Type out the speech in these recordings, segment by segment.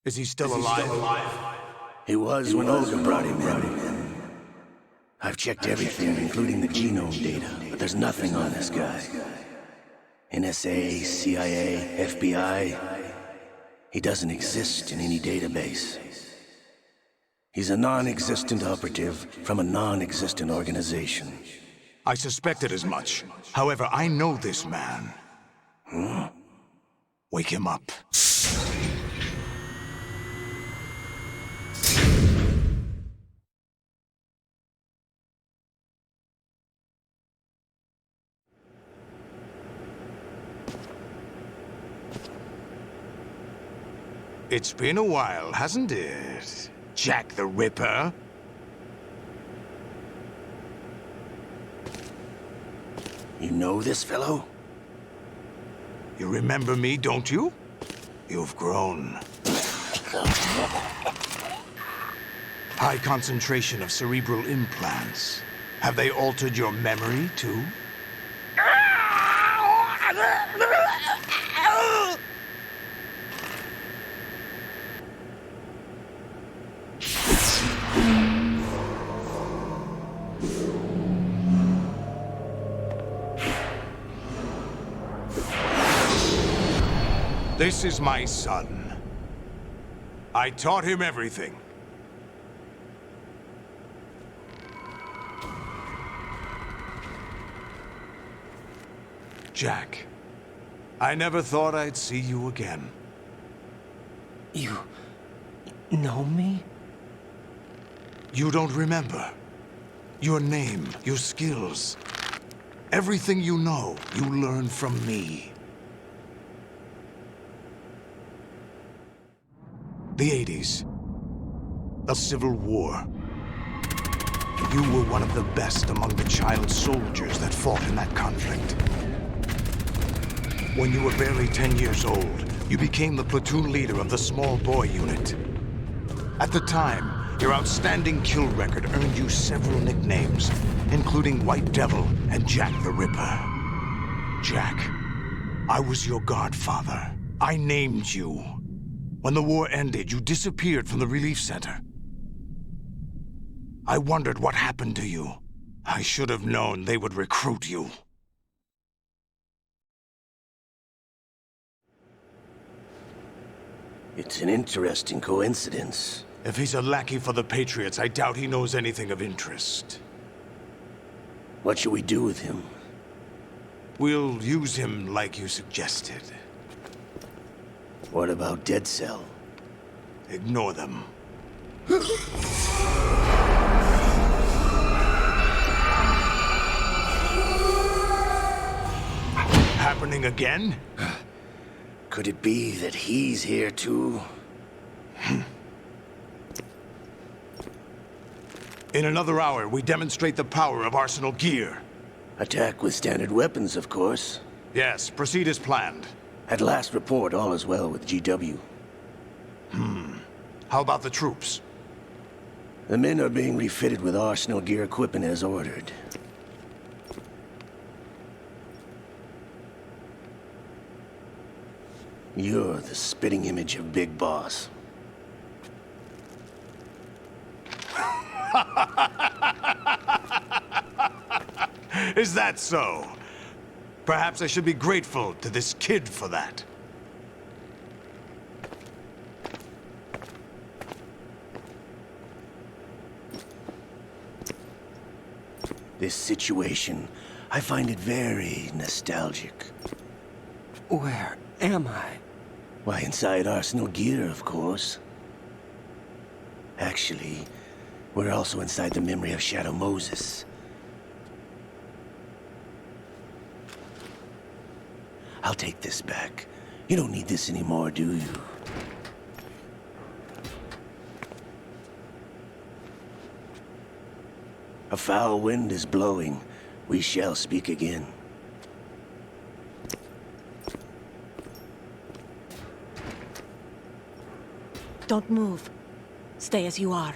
Is he still alive? He was when Olga brought him in. I've checked everything, including the genome data, but there's nothing on this guy. NSA, CIA, FBI. He doesn't exist in any database. He's a non-existent operative from a non-existent organization. I suspected as much. However, I know this man. Wake him up. It's been a while, hasn't it? Jack the Ripper? You know this fellow? You remember me, don't you? You've grown. High concentration of cerebral implants. Have they altered your memory, too? This is my son. I taught him everything. Jack, I never thought I'd see you again. You know me? You don't remember. Your name, your skills. Everything you know, you learned from me. The 80s. The Civil War. You were one of the best among the child soldiers that fought in that conflict. When you were barely 10 years old, you became the platoon leader of the small boy unit. At the time, your outstanding kill record earned you several nicknames, including White Devil and Jack the Ripper. Jack, I was your godfather. I named you. When the war ended, you disappeared from the relief center. I wondered what happened to you. I should have known they would recruit you. It's an interesting coincidence. If he's a lackey for the Patriots, I doubt he knows anything of interest. What should we do with him? We'll use him like you suggested. What about Dead Cell? Ignore them. Happening again? Could it be that he's here too? In another hour, we demonstrate the power of Arsenal gear. Attack with standard weapons, of course. Yes, proceed as planned. At last report, all is well with GW. How about the troops? The men are being refitted with Arsenal gear equipment as ordered. You're the spitting image of Big Boss. Is that so? Perhaps I should be grateful to this kid for that. This situation, I find it very nostalgic. Where am I? Why, inside Arsenal gear, of course. Actually, we're also inside the memory of Shadow Moses. I'll take this back. You don't need this anymore, do you? A foul wind is blowing. We shall speak again. Don't move. Stay as you are.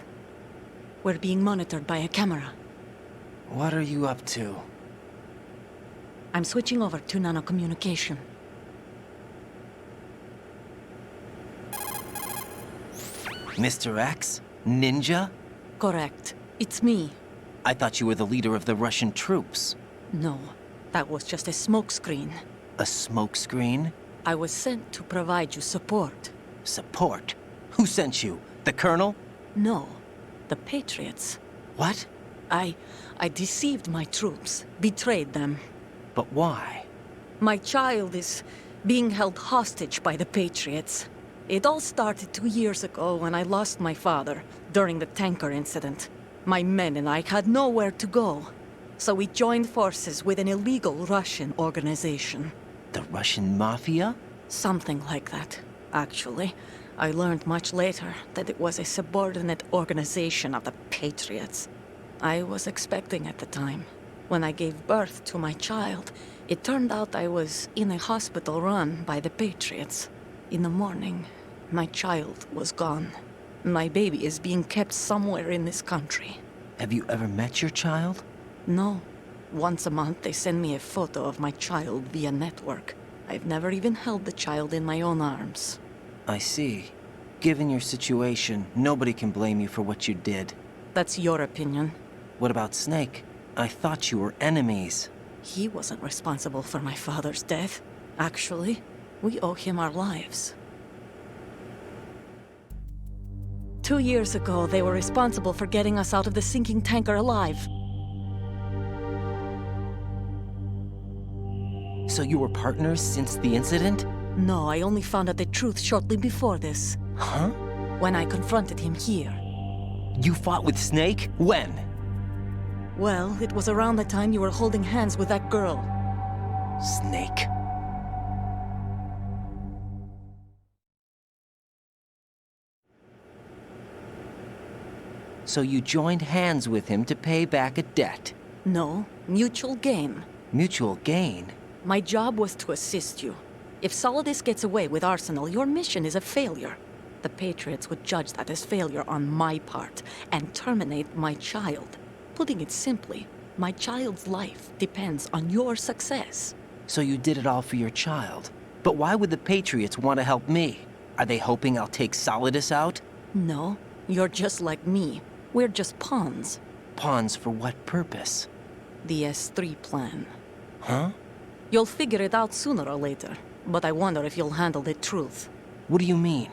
We're being monitored by a camera. What are you up to? I'm switching over to nanocommunication. Mr. X? Ninja? Correct. It's me. I thought you were the leader of the Russian troops. No, that was just a smokescreen. A smokescreen? I was sent to provide you support. Support? Who sent you? The Colonel? No, the Patriots. What? I deceived my troops, betrayed them. But why? My child is being held hostage by the Patriots. It all started 2 years ago when I lost my father during the tanker incident. My men and I had nowhere to go, so we joined forces with an illegal Russian organization. The Russian Mafia? Something like that, actually. I learned much later that it was a subordinate organization of the Patriots. I was expecting at the time. When I gave birth to my child, it turned out I was in a hospital run by the Patriots. In the morning, my child was gone. My baby is being kept somewhere in this country. Have you ever met your child? No. Once a month, they send me a photo of my child via network. I've never even held the child in my own arms. I see. Given your situation, nobody can blame you for what you did. That's your opinion. What about Snake? I thought you were enemies. He wasn't responsible for my father's death. Actually, we owe him our lives. 2 years ago, they were responsible for getting us out of the sinking tanker alive. So you were partners since the incident? No, I only found out the truth shortly before this. Huh? When I confronted him here. You fought with Snake? When? Well, it was around the time you were holding hands with that girl. Snake. So you joined hands with him to pay back a debt? No, mutual gain. Mutual gain? My job was to assist you. If Solidus gets away with Arsenal, your mission is a failure. The Patriots would judge that as failure on my part and terminate my child. Putting it simply, my child's life depends on your success. So you did it all for your child. But why would the Patriots want to help me? Are they hoping I'll take Solidus out? No, you're just like me. We're just pawns. Pawns for what purpose? The S3 plan. Huh? You'll figure it out sooner or later, but I wonder if you'll handle the truth. What do you mean?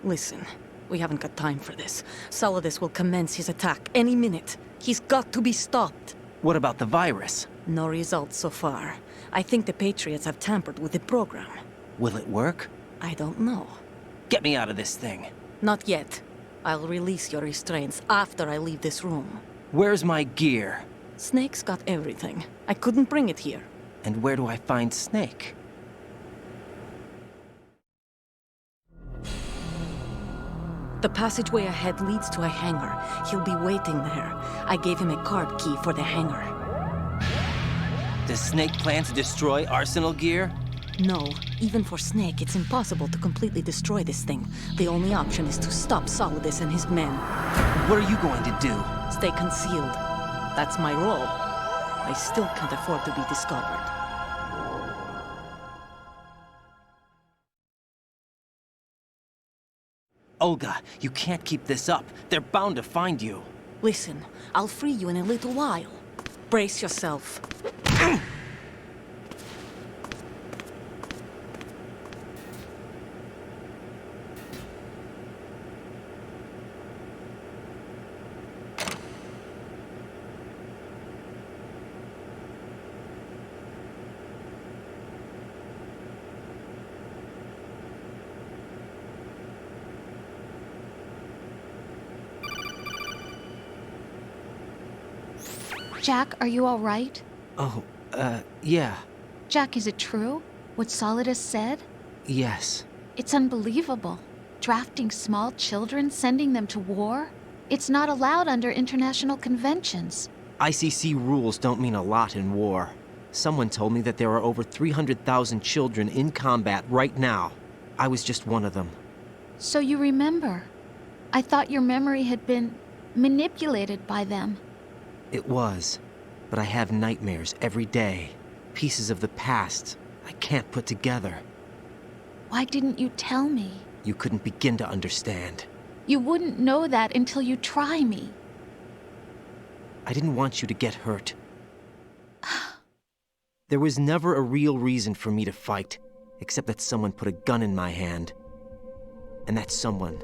Listen, we haven't got time for this. Solidus will commence his attack any minute. He's got to be stopped. What about the virus? No results so far. I think the Patriots have tampered with the program. Will it work? I don't know. Get me out of this thing. Not yet. I'll release your restraints after I leave this room. Where's my gear? Snake's got everything. I couldn't bring it here. And where do I find Snake? The passageway ahead leads to a hangar. He'll be waiting there. I gave him a card key for the hangar. Does Snake plan to destroy Arsenal gear? No, even for Snake, it's impossible to completely destroy this thing. The only option is to stop Solidus and his men. What are you going to do? Stay concealed. That's my role. I still can't afford to be discovered. Olga, you can't keep this up. They're bound to find you. Listen, I'll free you in a little while. Brace yourself. Jack, are you all right? Oh, yeah. Jack, is it true? What Solidus said? Yes. It's unbelievable. Drafting small children, sending them to war? It's not allowed under international conventions. ICC rules don't mean a lot in war. Someone told me that there are over 300,000 children in combat right now. I was just one of them. So you remember. I thought your memory had been manipulated by them. It was. But I have nightmares every day. Pieces of the past I can't put together. Why didn't you tell me? You couldn't begin to understand. You wouldn't know that until you try me. I didn't want you to get hurt. There was never a real reason for me to fight, except that someone put a gun in my hand. And that someone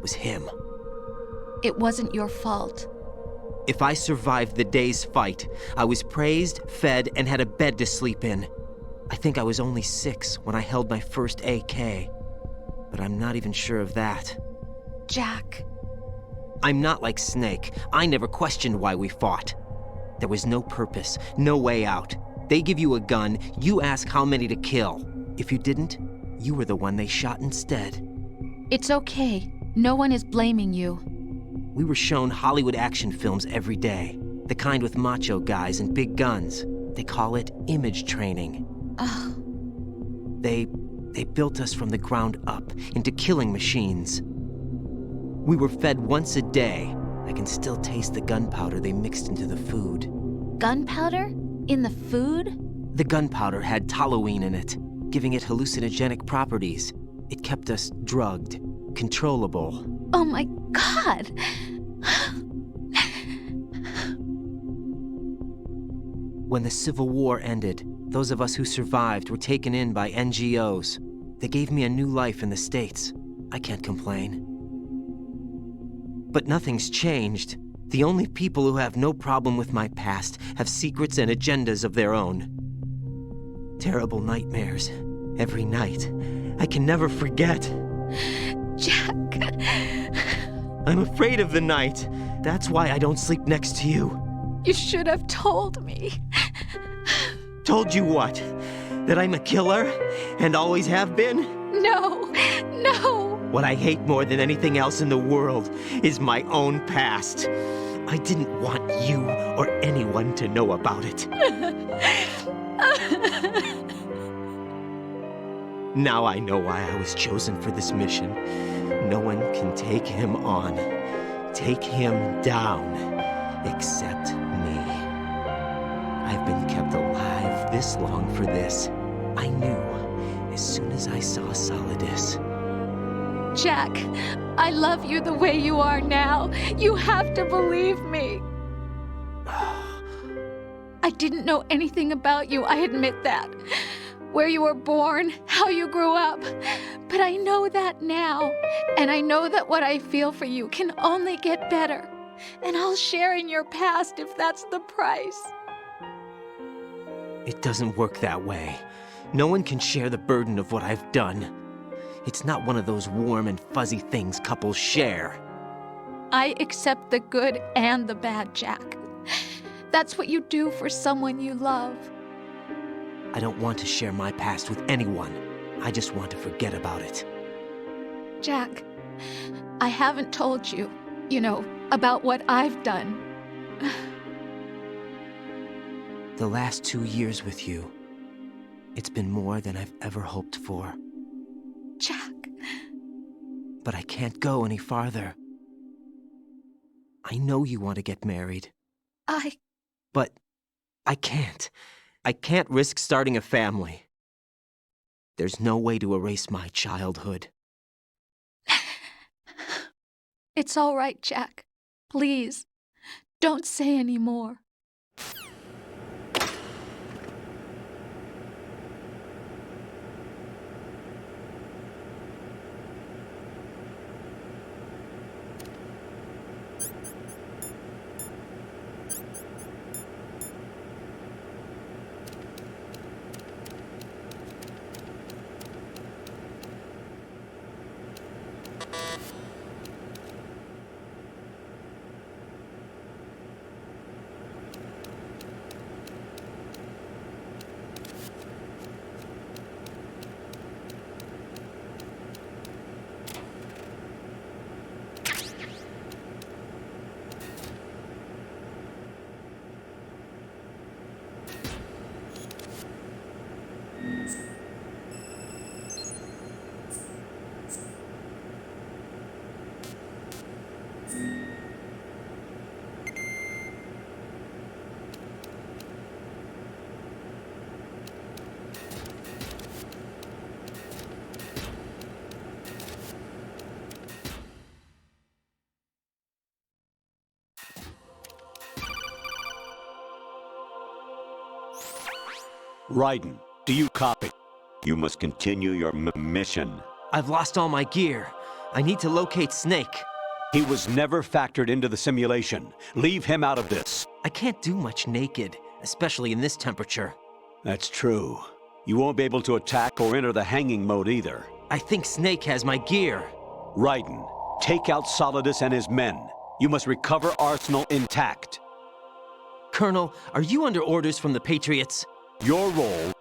was him. It wasn't your fault. If I survived the day's fight, I was praised, fed, and had a bed to sleep in. I think I was only 6 when I held my first AK. But I'm not even sure of that. Jack. I'm not like Snake. I never questioned why we fought. There was no purpose, no way out. They give you a gun, you ask how many to kill. If you didn't, you were the one they shot instead. It's okay. No one is blaming you. We were shown Hollywood action films every day. The kind with macho guys and big guns. They call it image training. Ugh. They built us from the ground up into killing machines. We were fed once a day. I can still taste the gunpowder they mixed into the food. Gunpowder? In the food? The gunpowder had toluene in it, giving it hallucinogenic properties. It kept us drugged, controllable. Oh my God! When the Civil War ended, those of us who survived were taken in by NGOs. They gave me a new life in the States. I can't complain. But nothing's changed. The only people who have no problem with my past have secrets and agendas of their own. Terrible nightmares. Every night. I can never forget. Jack. I'm afraid of the night. That's why I don't sleep next to you. You should have told me. Told you what? That I'm a killer? And always have been? No, no. What I hate more than anything else in the world is my own past. I didn't want you or anyone to know about it. Now I know why I was chosen for this mission. No one can take him on, take him down, except me. I've been kept alive this long for this. I knew as soon as I saw Solidus. Jack, I love you the way you are now. You have to believe me. I didn't know anything about you, I admit that. Where you were born, how you grew up. But I know that now. And I know that what I feel for you can only get better. And I'll share in your past if that's the price. It doesn't work that way. No one can share the burden of what I've done. It's not one of those warm and fuzzy things couples share. I accept the good and the bad, Jack. That's what you do for someone you love. I don't want to share my past with anyone. I just want to forget about it. Jack, I haven't told you, about what I've done. The last 2 years with you, it's been more than I've ever hoped for. Jack. But I can't go any farther. I know you want to get married. But I can't. I can't risk starting a family. There's no way to erase my childhood. It's all right, Jack. Please, don't say any more. Raiden, do you copy? You must continue your mission. I've lost all my gear. I need to locate Snake. He was never factored into the simulation. Leave him out of this. I can't do much naked, especially in this temperature. That's true. You won't be able to attack or enter the hanging mode either. I think Snake has my gear. Raiden, take out Solidus and his men. You must recover Arsenal intact. Colonel, are you under orders from the Patriots? Your role,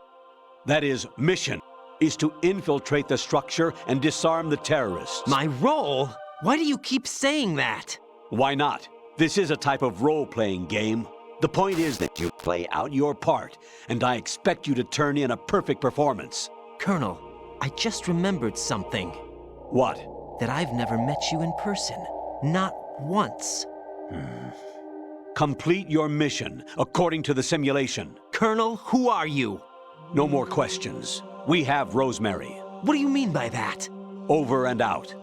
that is, mission, is to infiltrate the structure and disarm the terrorists. My role? Why do you keep saying that? Why not? This is a type of role-playing game. The point is that you play out your part, and I expect you to turn in a perfect performance. Colonel, I just remembered something. What? That I've never met you in person. Not once. Complete your mission, according to the simulation. Colonel, who are you? No more questions. We have Rosemary. What do you mean by that? Over and out.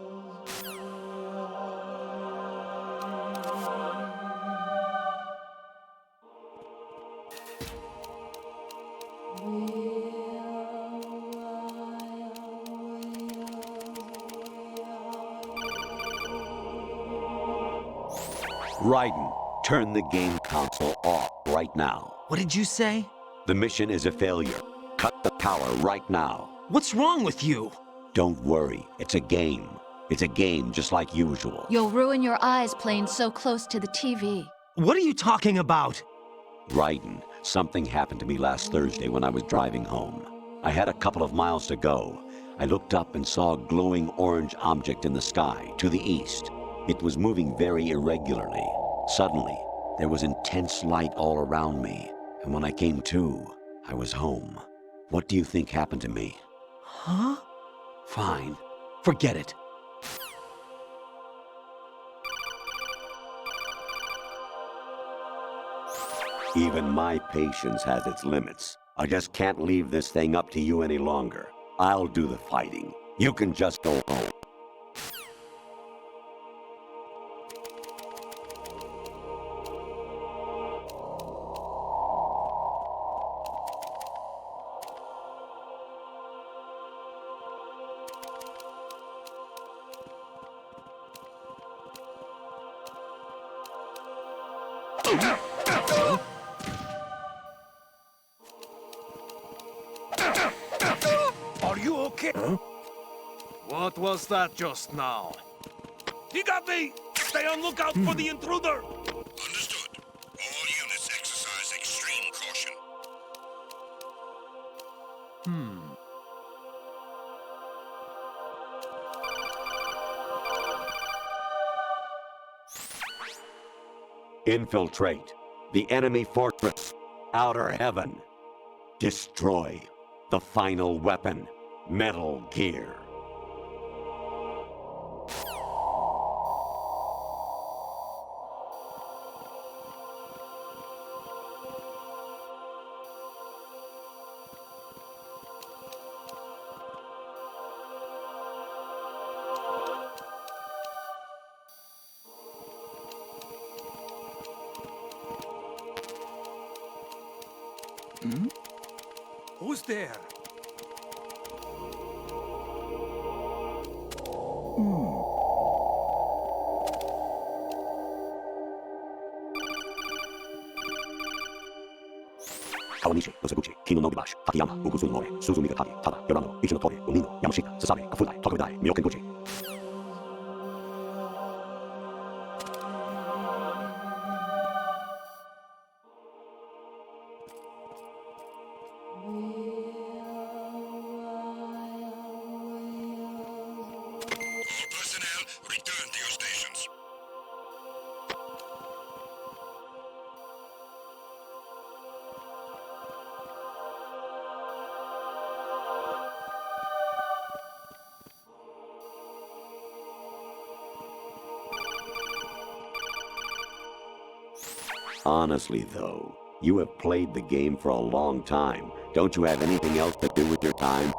Raiden, turn the game console off right now. What did you say? The mission is a failure. Cut the power right now. What's wrong with you? Don't worry, it's a game. It's a game just like usual. You'll ruin your eyes playing so close to the TV. What are you talking about? Raiden, something happened to me last Thursday when I was driving home. I had a couple of miles to go. I looked up and saw a glowing orange object in the sky to the east. It was moving very irregularly. Suddenly, there was intense light all around me, and when I came to, I was home. What do you think happened to me? Huh? Fine. Forget it. Even my patience has its limits. I just can't leave this thing up to you any longer. I'll do the fighting. You can just go home. Are you okay? Huh? What was that just now? He got me! Stay on lookout for the intruder! Understood. All units exercise extreme caution. Infiltrate the enemy fortress, Outer Heaven. Destroy the final weapon, Metal Gear. Who's there? Kawanishi, Noseguchi, Kino no Gibashi, Takayama, Uguzu no Ore, Suzumiga Taki, Tada, Yorano, Ichino Tori, Umino, Yamashita, Sasare, Afudai, Tokudai, Myokenguchi. Personnel, return to your stations. Honestly, though, you have played the game for a long time. Don't you have anything else to do with your time?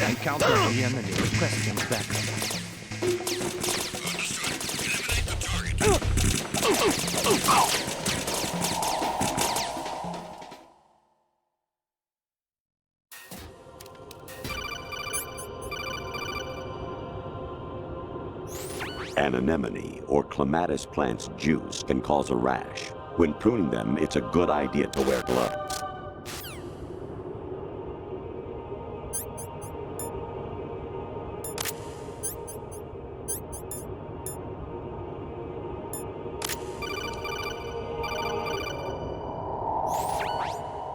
encounter the enemy. Requesting backup. An anemone or clematis plant's juice can cause a rash. When pruning them, it's a good idea to wear gloves.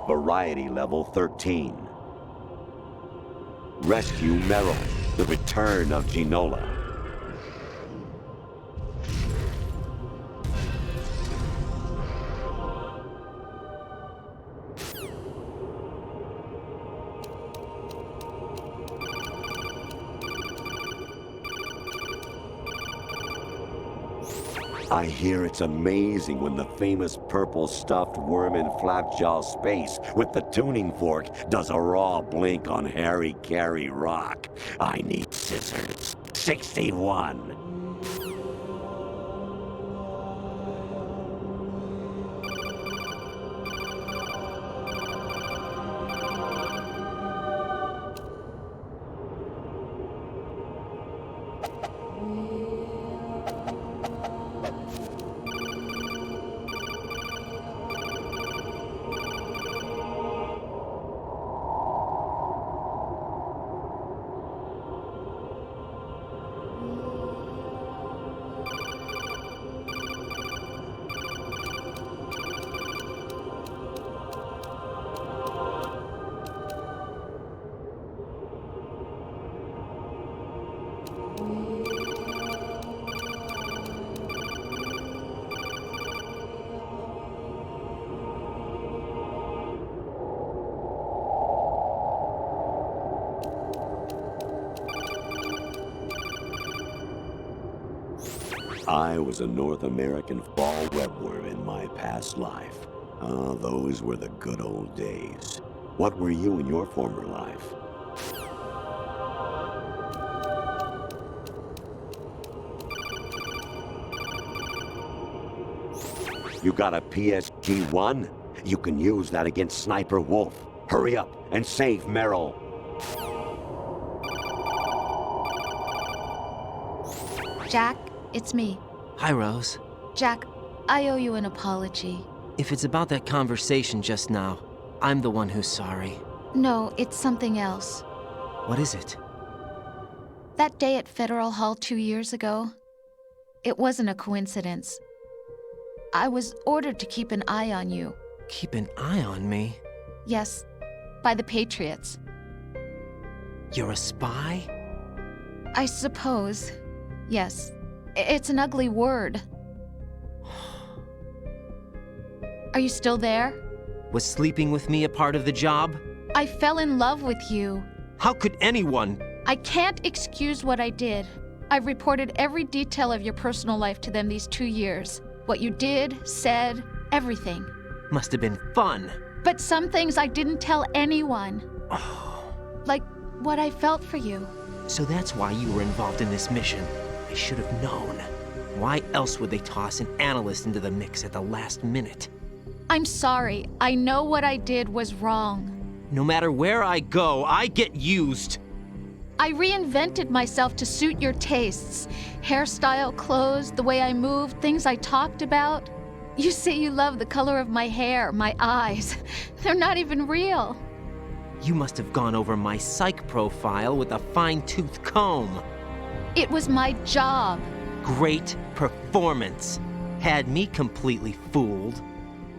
Variety level 13. Rescue Meryl, the return of Ginola. I hear it's amazing when the famous purple stuffed worm in Flapjaw Space with the tuning fork does a raw blink on Harry Carey Rock. I need scissors. 61. I was a North American fall webworm in my past life. Ah, those were the good old days. What were you in your former life? You got a PSG-1? You can use that against Sniper Wolf. Hurry up and save Meryl. Jack, it's me. Hi, Rose. Jack, I owe you an apology. If it's about that conversation just now, I'm the one who's sorry. No, it's something else. What is it? That day at Federal Hall 2 years ago, it wasn't a coincidence. I was ordered to keep an eye on you. Keep an eye on me? Yes, by the Patriots. You're a spy? I suppose. Yes. It's an ugly word. Are you still there? Was sleeping with me a part of the job? I fell in love with you. How could anyone? I can't excuse what I did. I've reported every detail of your personal life to them these 2 years. What you did, said, everything. Must have been fun. But some things I didn't tell anyone. Like what I felt for you. So that's why you were involved in this mission. I should have known. Why else would they toss an analyst into the mix at the last minute? I'm sorry. I know what I did was wrong. No matter where I go, I get used. I reinvented myself to suit your tastes. Hairstyle, clothes, the way I moved, things I talked about. You say you love the color of my hair, my eyes. They're not even real. You must have gone over my psych profile with a fine-tooth comb. It was my job. Great performance. Had me completely fooled.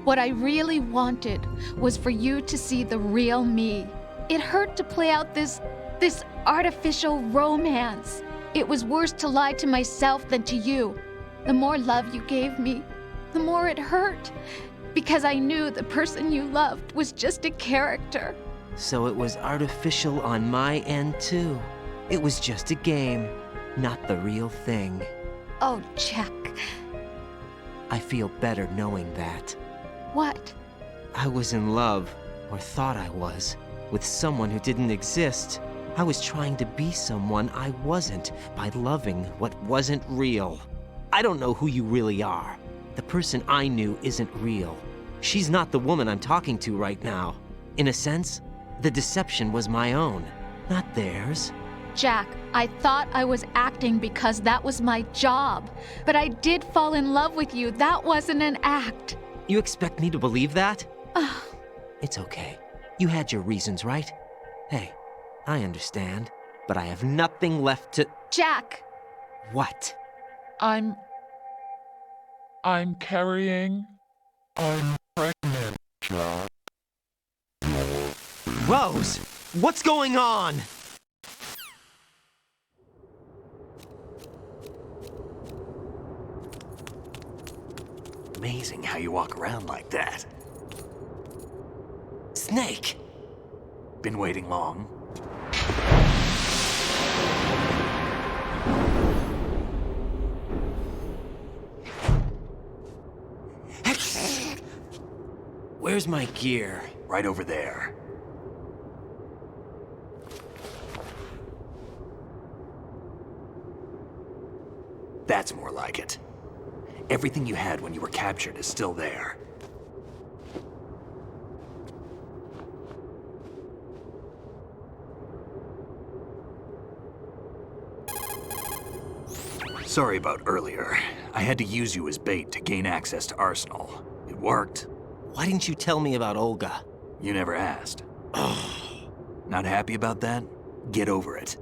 What I really wanted was for you to see the real me. It hurt to play out this artificial romance. It was worse to lie to myself than to you. The more love you gave me, the more it hurt. Because I knew the person you loved was just a character. So it was artificial on my end, too. It was just a game, not the real thing. Oh, Jack. I feel better knowing that. What? I was in love, or thought I was, with someone who didn't exist. I was trying to be someone I wasn't by loving what wasn't real. I don't know who you really are. The person I knew isn't real. She's not the woman I'm talking to right now. In a sense, the deception was my own, not theirs. Jack, I thought I was acting because that was my job. But I did fall in love with you. That wasn't an act. You expect me to believe that? It's okay. You had your reasons, right? Hey, I understand, but I have nothing left to... Jack! What? I'm carrying. I'm pregnant, Jack. Rose! What's going on? Amazing how you walk around like that. Snake! Been waiting long? Where's my gear? Right over there. That's more like it. Everything you had when you were captured is still there. Sorry about earlier. I had to use you as bait to gain access to Arsenal. It worked. Why didn't you tell me about Olga? You never asked. Not happy about that? Get over it.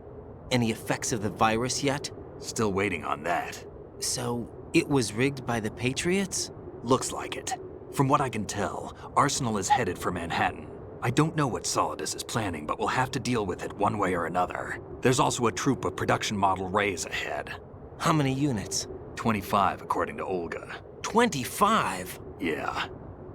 Any effects of the virus yet? Still waiting on that. So, it was rigged by the Patriots? Looks like it. From what I can tell, Arsenal is headed for Manhattan. I don't know what Solidus is planning, but we'll have to deal with it one way or another. There's also a troop of production model Rays ahead. How many units? 25, according to Olga. 25? Yeah.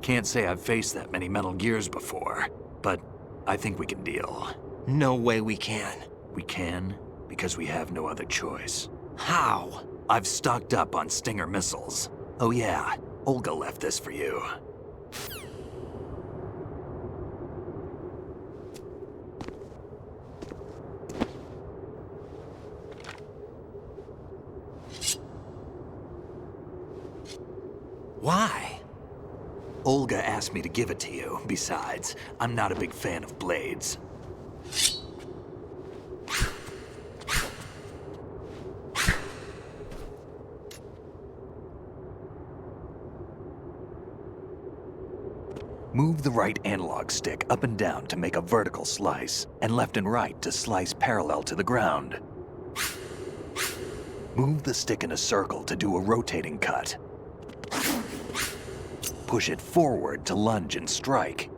Can't say I've faced that many Metal Gears before, but I think we can deal. No way we can. We can, because we have no other choice. How? I've stocked up on Stinger missiles. Oh yeah, Olga left this for you. Why? Olga asked me to give it to you. Besides, I'm not a big fan of blades. Move the right analog stick up and down to make a vertical slice, and left and right to slice parallel to the ground. Move the stick in a circle to do a rotating cut. Push it forward to lunge and strike.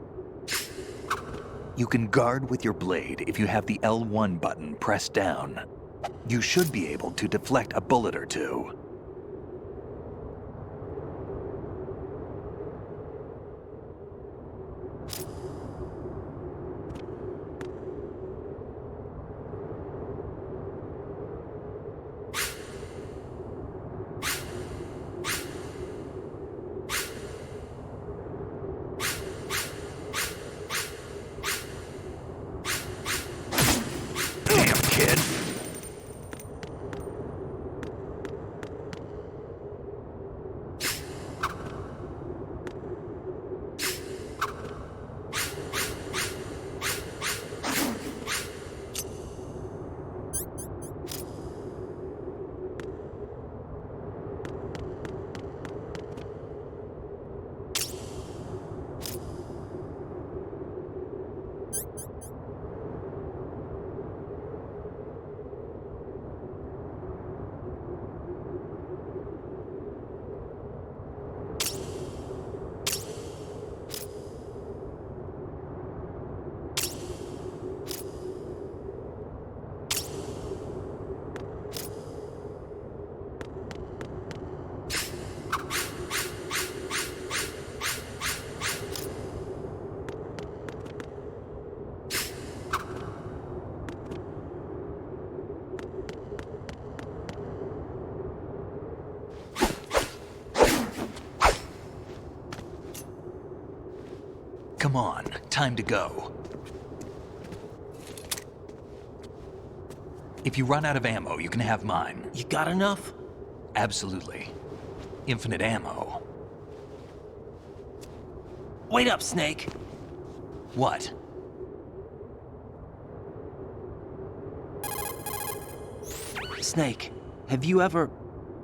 You can guard with your blade if you have the L1 button pressed down. You should be able to deflect a bullet or two. Come on, time to go. If you run out of ammo, you can have mine. You got enough? Absolutely. Infinite ammo. Wait up, Snake. What? Snake, have you ever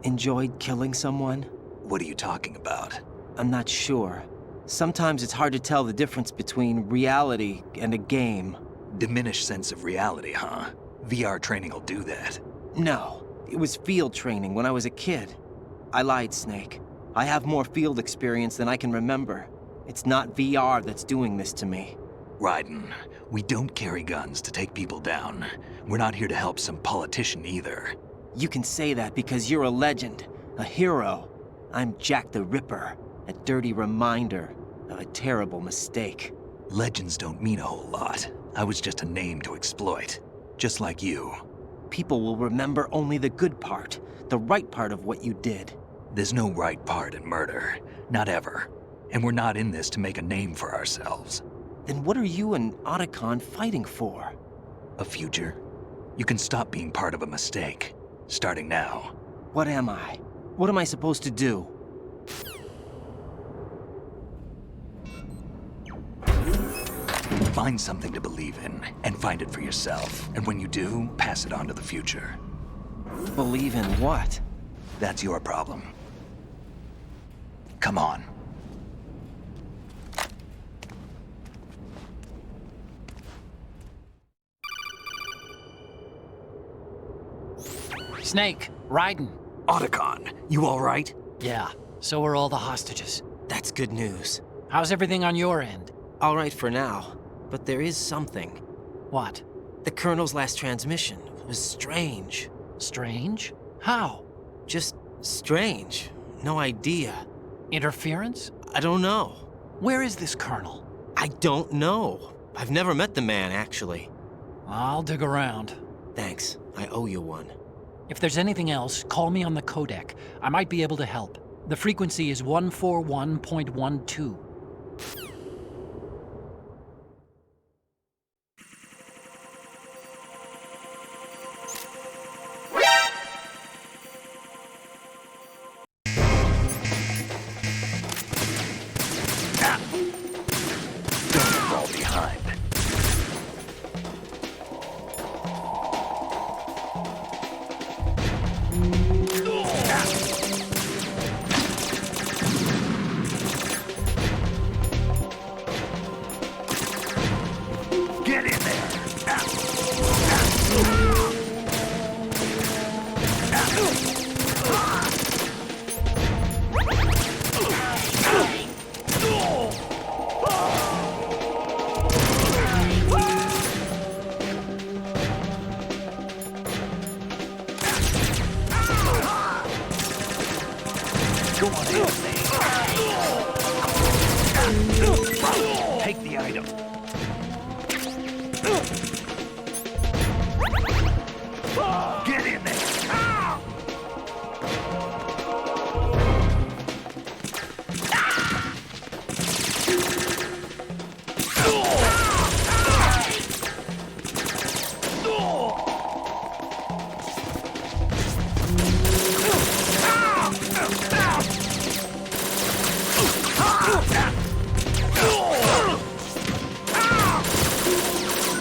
enjoyed killing someone? What are you talking about? I'm not sure. Sometimes it's hard to tell the difference between reality and a game. Diminished sense of reality, huh? VR training will do that. No, it was field training when I was a kid. I lied, Snake. I have more field experience than I can remember. It's not VR that's doing this to me. Raiden, we don't carry guns to take people down. We're not here to help some politician either. You can say that because you're a legend, a hero. I'm Jack the Ripper, a dirty reminder of a terrible mistake. Legends don't mean a whole lot. I was just a name to exploit. Just like you. People will remember only the good part, the right part of what you did. There's no right part in murder. Not ever. And we're not in this to make a name for ourselves. Then what are you and Otacon fighting for? A future. You can stop being part of a mistake. Starting now. What am I? What am I supposed to do? Find something to believe in, and find it for yourself. And when you do, pass it on to the future. Believe in what? That's your problem. Come on. Snake, Raiden. Otacon, you all right? Yeah, so are all the hostages. That's good news. How's everything on your end? All right for now, but there is something. What? The Colonel's last transmission was strange. Strange? How? Just strange. No idea. Interference? I don't know. Where is this Colonel? I don't know. I've never met the man, actually. I'll dig around. Thanks. I owe you one. If there's anything else, call me on the codec. I might be able to help. The frequency is 141.12. Don't fall behind. Get in there! Go on in. Take the item. Get in there!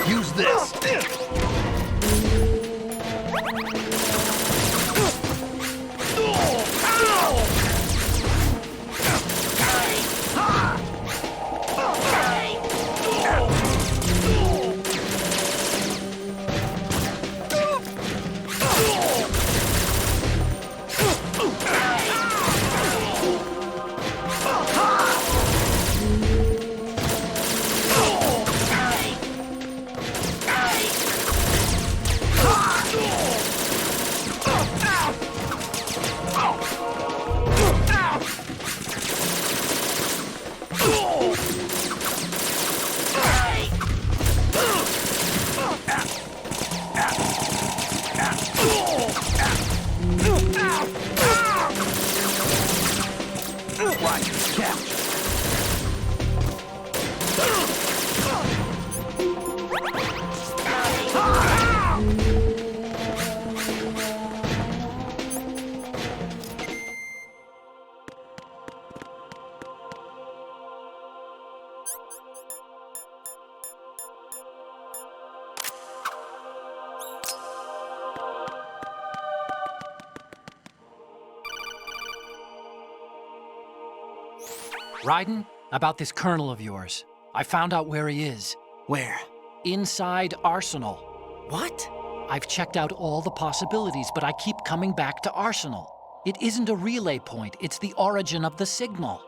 Use this! Raiden, about this colonel of yours. I found out where he is. Where? Inside Arsenal. What? I've checked out all the possibilities, but I keep coming back to Arsenal. It isn't a relay point, it's the origin of the signal.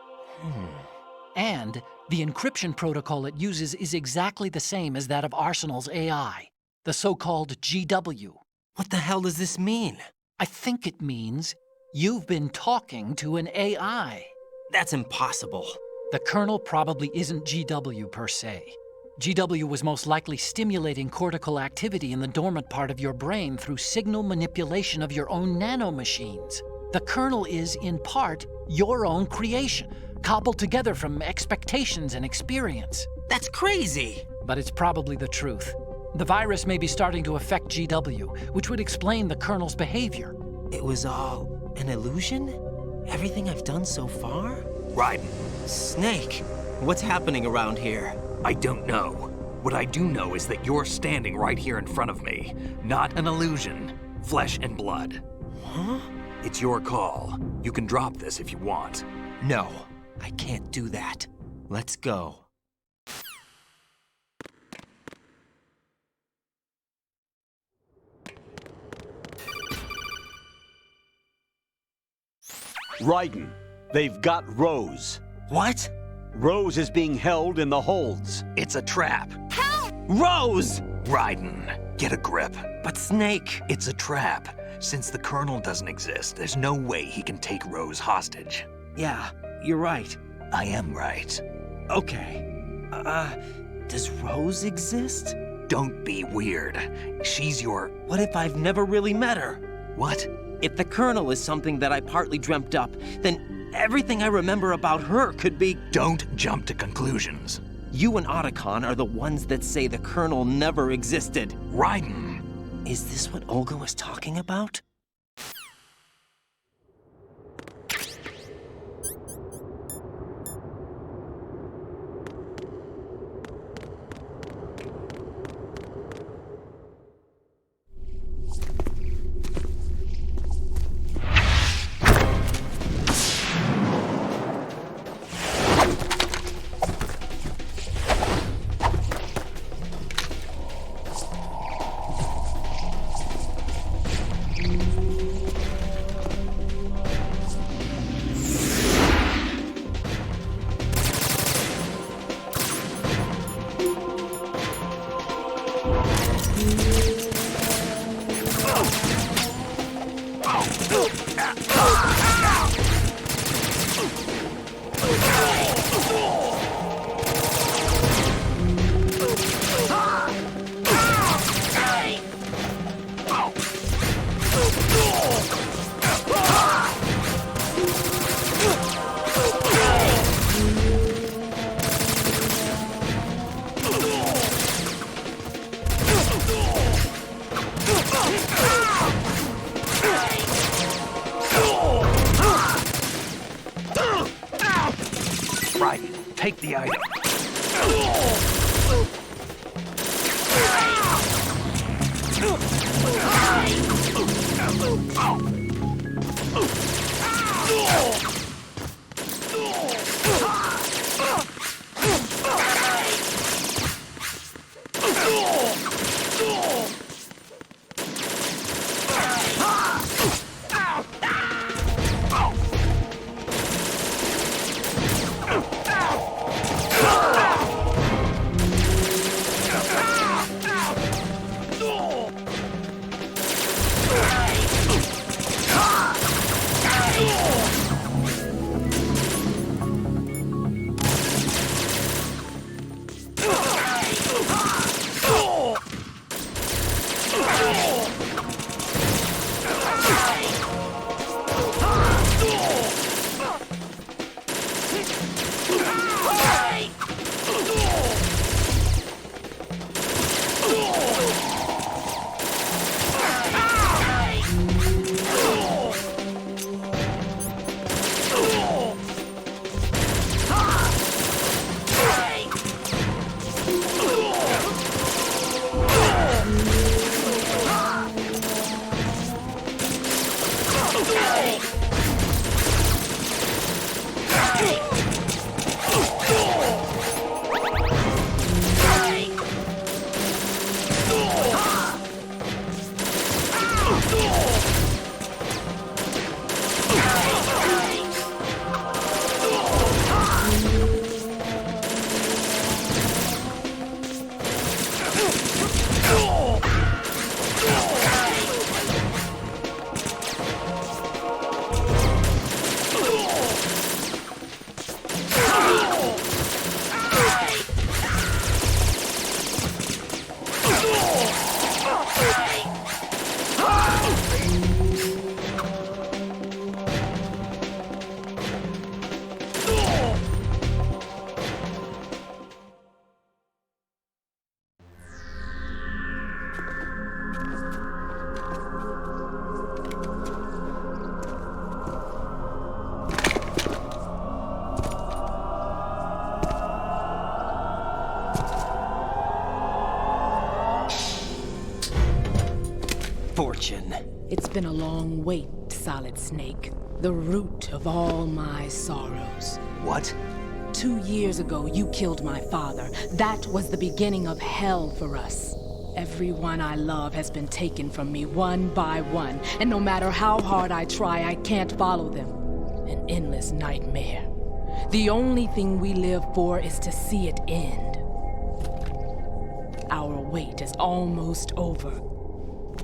And the encryption protocol it uses is exactly the same as that of Arsenal's AI, the so-called GW. What the hell does this mean? I think it means you've been talking to an AI. That's impossible. The kernel probably isn't GW per se. GW was most likely stimulating cortical activity in the dormant part of your brain through signal manipulation of your own nanomachines. The kernel is, in part, your own creation, cobbled together from expectations and experience. That's crazy! But it's probably the truth. The virus may be starting to affect GW, which would explain the kernel's behavior. It was all an illusion? Everything I've done so far? Raiden, Snake, what's happening around here? I don't know. What I do know is that you're standing right here in front of me. Not an illusion. Flesh and blood. Huh? It's your call. You can drop this if you want. No, I can't do that. Let's go. Raiden, they've got Rose. What? Rose is being held in the holds. It's a trap. Rose! Raiden, get a grip. But Snake... It's a trap. Since the Colonel doesn't exist, there's no way he can take Rose hostage. Yeah, you're right. I am right. Okay. Does Rose exist? Don't be weird. She's your... What if I've never really met her? What? If the Colonel is something that I partly dreamt up, then everything I remember about her could be... Don't jump to conclusions. You and Otacon are the ones that say the Colonel never existed. Raiden! Is this what Olga was talking about? Raiden, take the item. It's been a long wait, Solid Snake. The root of all my sorrows. What? 2 years ago, you killed my father. That was the beginning of hell for us. Everyone I love has been taken from me one by one, and no matter how hard I try, I can't follow them. An endless nightmare. The only thing we live for is to see it end. Our wait is almost over.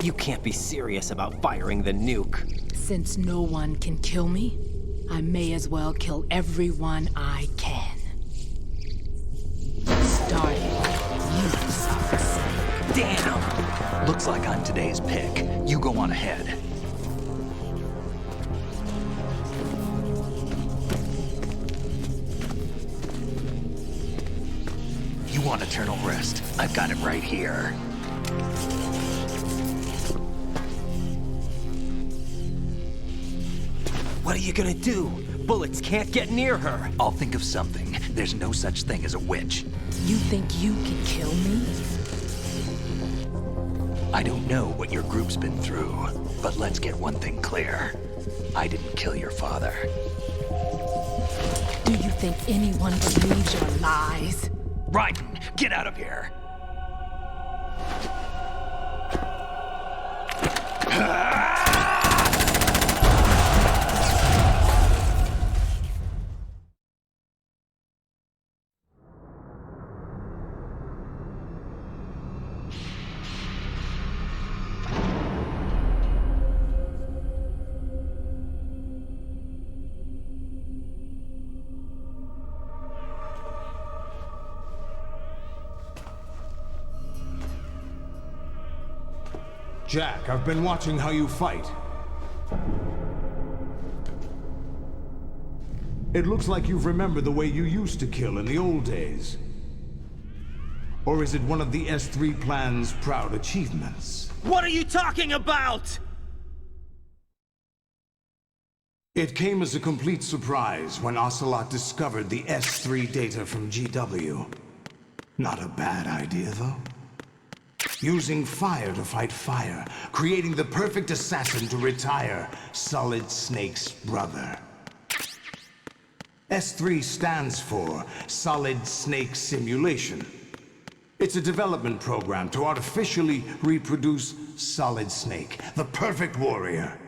You can't be serious about firing the nuke. Since no one can kill me, I may as well kill everyone I can. Starting with you, Solid Snake. Damn! Looks like I'm today's pick. You go on ahead. You want eternal rest? I've got it right here. What are you gonna do? Bullets can't get near her. I'll think of something. There's no such thing as a witch. You think you can kill me? I don't know what your group's been through, but let's get one thing clear. I didn't kill your father. Do you think anyone believes your lies? Raiden, get out of here! Jack, I've been watching how you fight. It looks like you've remembered the way you used to kill in the old days. Or is it one of the S3 plan's proud achievements? What are you talking about? It came as a complete surprise when Ocelot discovered the S3 data from GW. Not a bad idea, though. Using fire to fight fire, creating the perfect assassin to retire Solid Snake's brother. S3 stands for Solid Snake Simulation. It's a development program to artificially reproduce Solid Snake, the perfect warrior.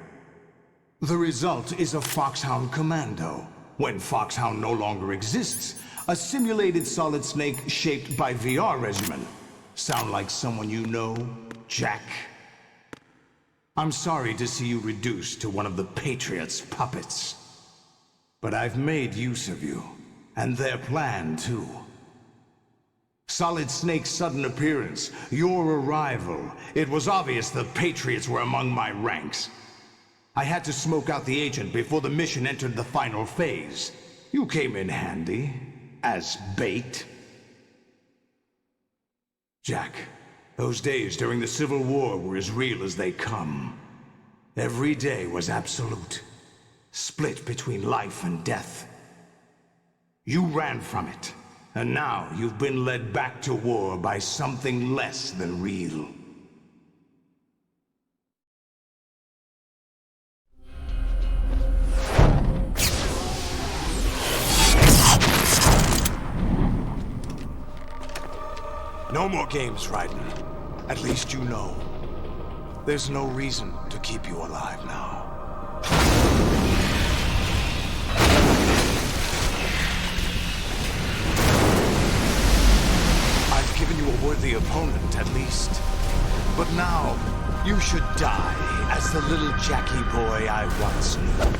The result is a Foxhound Commando. When Foxhound no longer exists, a simulated Solid Snake shaped by VR regimen. Sound like someone you know, Jack? I'm sorry to see you reduced to one of the Patriots' puppets. But I've made use of you, and their plan too. Solid Snake's sudden appearance, your arrival, it was obvious the Patriots were among my ranks. I had to smoke out the agent before the mission entered the final phase. You came in handy, as bait. Jack, those days during the Civil War were as real as they come. Every day was absolute, split between life and death. You ran from it, and now you've been led back to war by something less than real. No more games, Raiden. At least you know. There's no reason to keep you alive now. I've given you a worthy opponent, at least. But now, you should die as the little Jackie boy I once knew.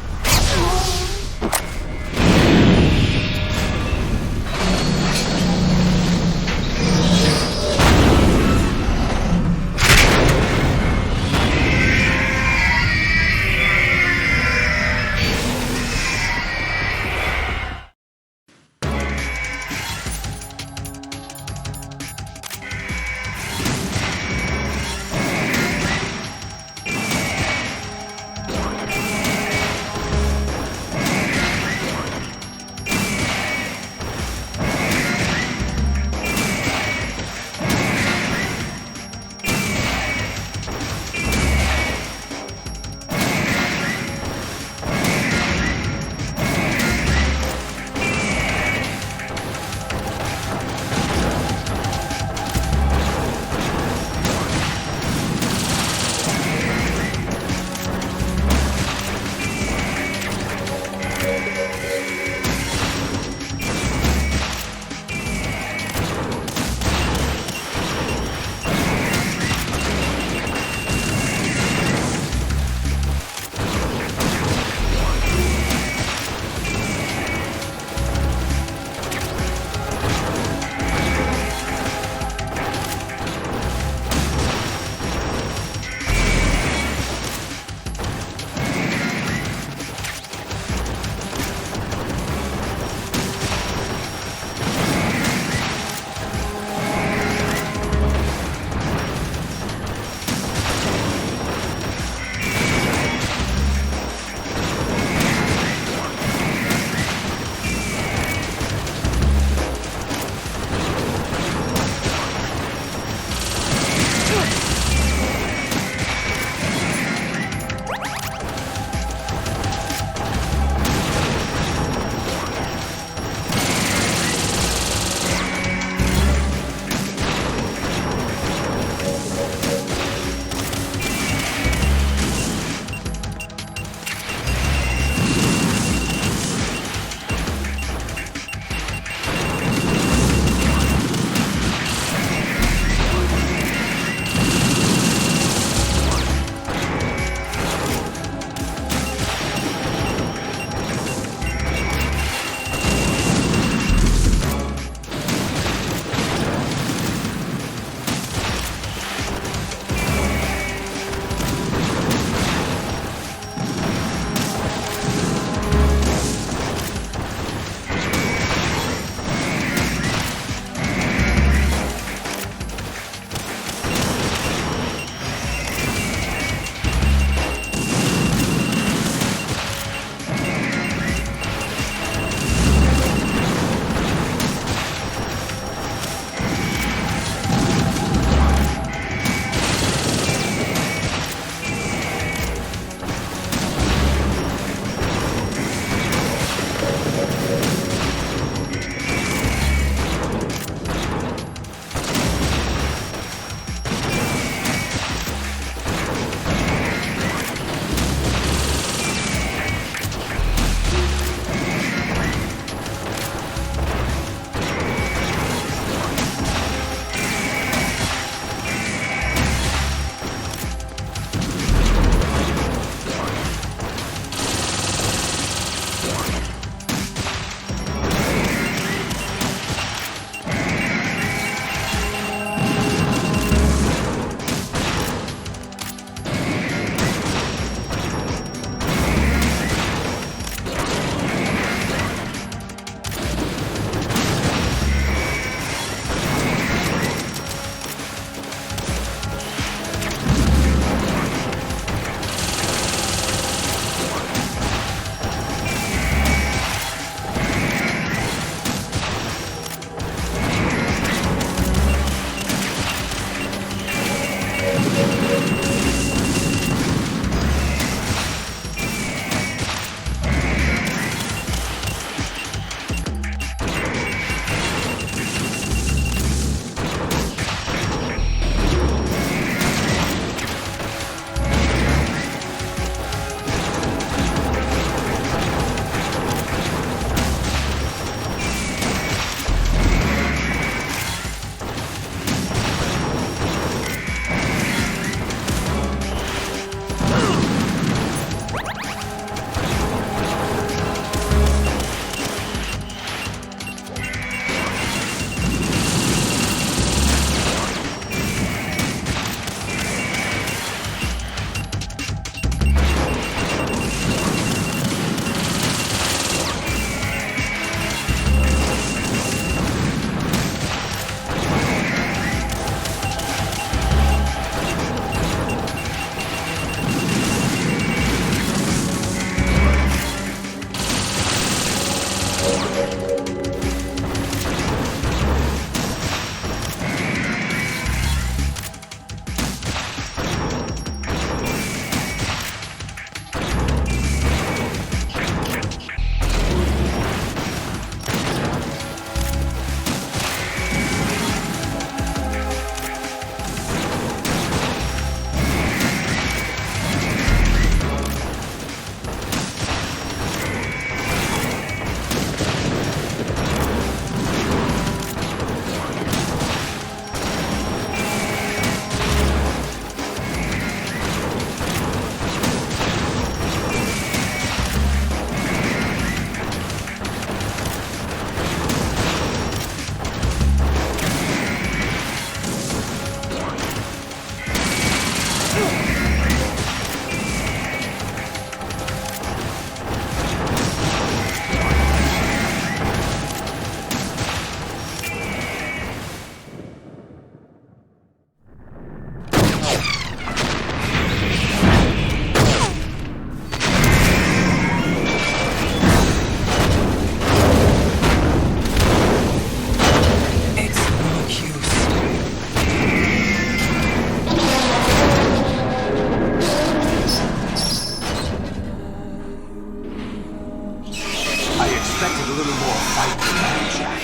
little more fight than that, Jack.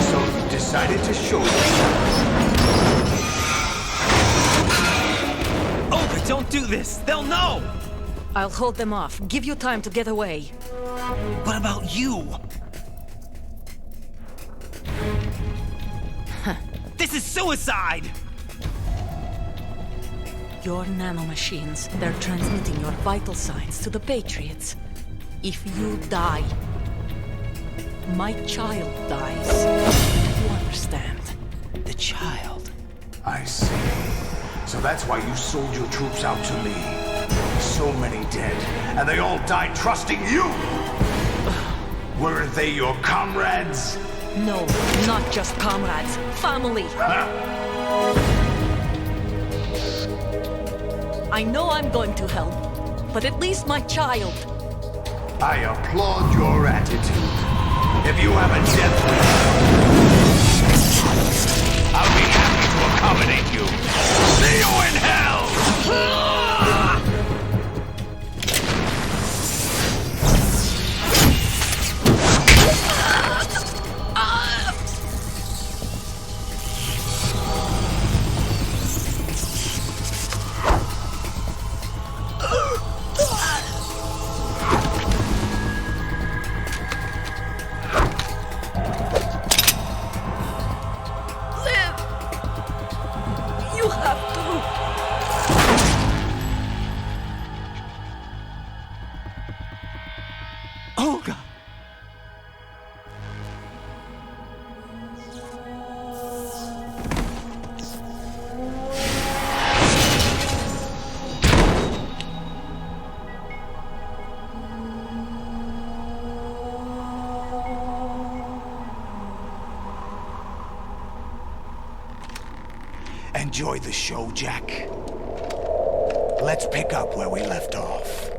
So you decided to show yourself. Olga, don't do this! They'll know! I'll hold them off. Give you time to get away. What about you? This is suicide! Your nanomachines, they're transmitting your vital signs to the Patriots. If you die, my child dies. You understand? The child. I see. So that's why you sold your troops out to me. So many dead, and they all died trusting you! Weren't they your comrades? No, not just comrades. Family. I know I'm going to hell, but at least my child. I applaud your attitude. If you have a death wish, I'll be happy to accommodate you. See you in hell! Olga! Enjoy the show, Jack. Let's pick up where we left off.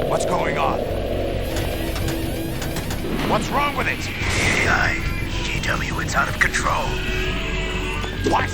What's going on? What's wrong with it? AI, GW, it's out of control. What?